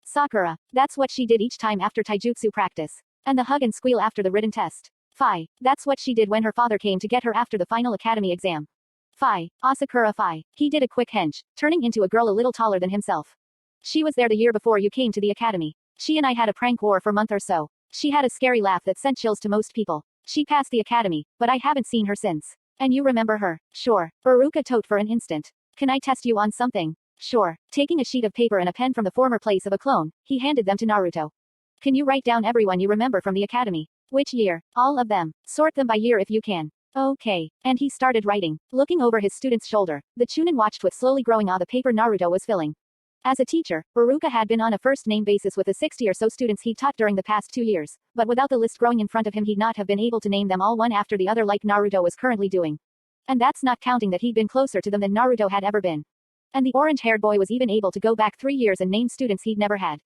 That's what she did each time after taijutsu practice. And the hug and squeal after the written test. Phi. That's what she did when her father came to get her after the final academy exam. Phi. Asakura Phi. He did a quick hench, turning into a girl a little taller than himself. She was there the year before you came to the academy. She and I had a prank war for a month or so. She had a scary laugh that sent chills to most people. She passed the academy, but I haven't seen her since. And you remember her? Sure. Iruka tote for an instant. Can I test you on something? Sure. Taking a sheet of paper and a pen from the former place of a clone, he handed them to Naruto. Can you write down everyone you remember from the academy? Which year? All of them. Sort them by year if you can. Okay. And he started writing. Looking over his student's shoulder, the Chunin watched with slowly growing awe the paper Naruto was filling. As a teacher, Iruka had been on a first-name basis with the 60 or so students he'd taught during the past 2 years, but without the list growing in front of him he'd not have been able to name them all one after the other like Naruto was currently doing. And that's not counting that he'd been closer to them than Naruto had ever been. And the orange-haired boy was even able to go back 3 years and name students he'd never had.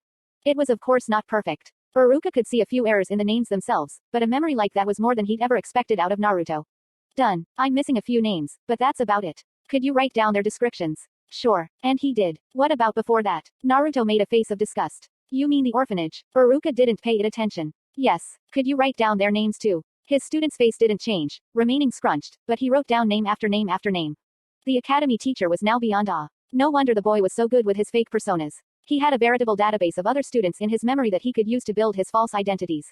It was of course not perfect. Iruka could see a few errors in the names themselves, but a memory like that was more than he'd ever expected out of Naruto. Done. I'm missing a few names, but that's about it. Could you write down their descriptions? Sure. And he did. What about before that? Naruto made a face of disgust. You mean the orphanage? Iruka didn't pay it attention. Yes. Could you write down their names too? His student's face didn't change, remaining scrunched, but he wrote down name after name after name. The academy teacher was now beyond awe. No wonder the boy was so good with his fake personas. He had a veritable database of other students in his memory that he could use to build his false identities.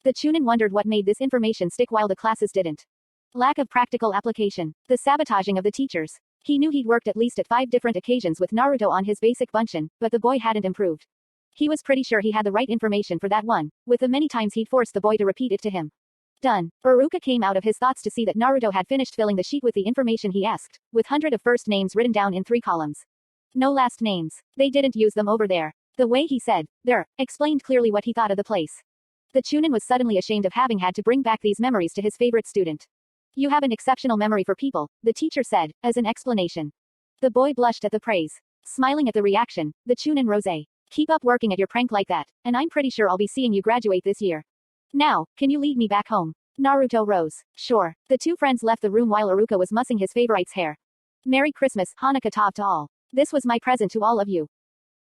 The Chunin wondered what made this information stick while the classes didn't. Lack of practical application. The sabotaging of the teachers. He knew he'd worked at least at 5 different occasions with Naruto on his basic bunshin, but the boy hadn't improved. He was pretty sure he had the right information for that one, with the many times he'd forced the boy to repeat it to him. Done. Iruka came out of his thoughts to see that Naruto had finished filling the sheet with the information he asked, with hundreds of first names written down in 3 columns. No last names. They didn't use them over there. The way he said, there, explained clearly what he thought of the place. The Chunin was suddenly ashamed of having had to bring back these memories to his favorite student. You have an exceptional memory for people, the teacher said, as an explanation. The boy blushed at the praise. Smiling at the reaction, the Chunin rose. Keep up working at your prank like that, and I'm pretty sure I'll be seeing you graduate this year. Now, can you lead me back home? Naruto rose. Sure. The two friends left the room while Iruka was mussing his favorite's hair. Merry Christmas, Hanukkah Tov to all. This was my present to all of you.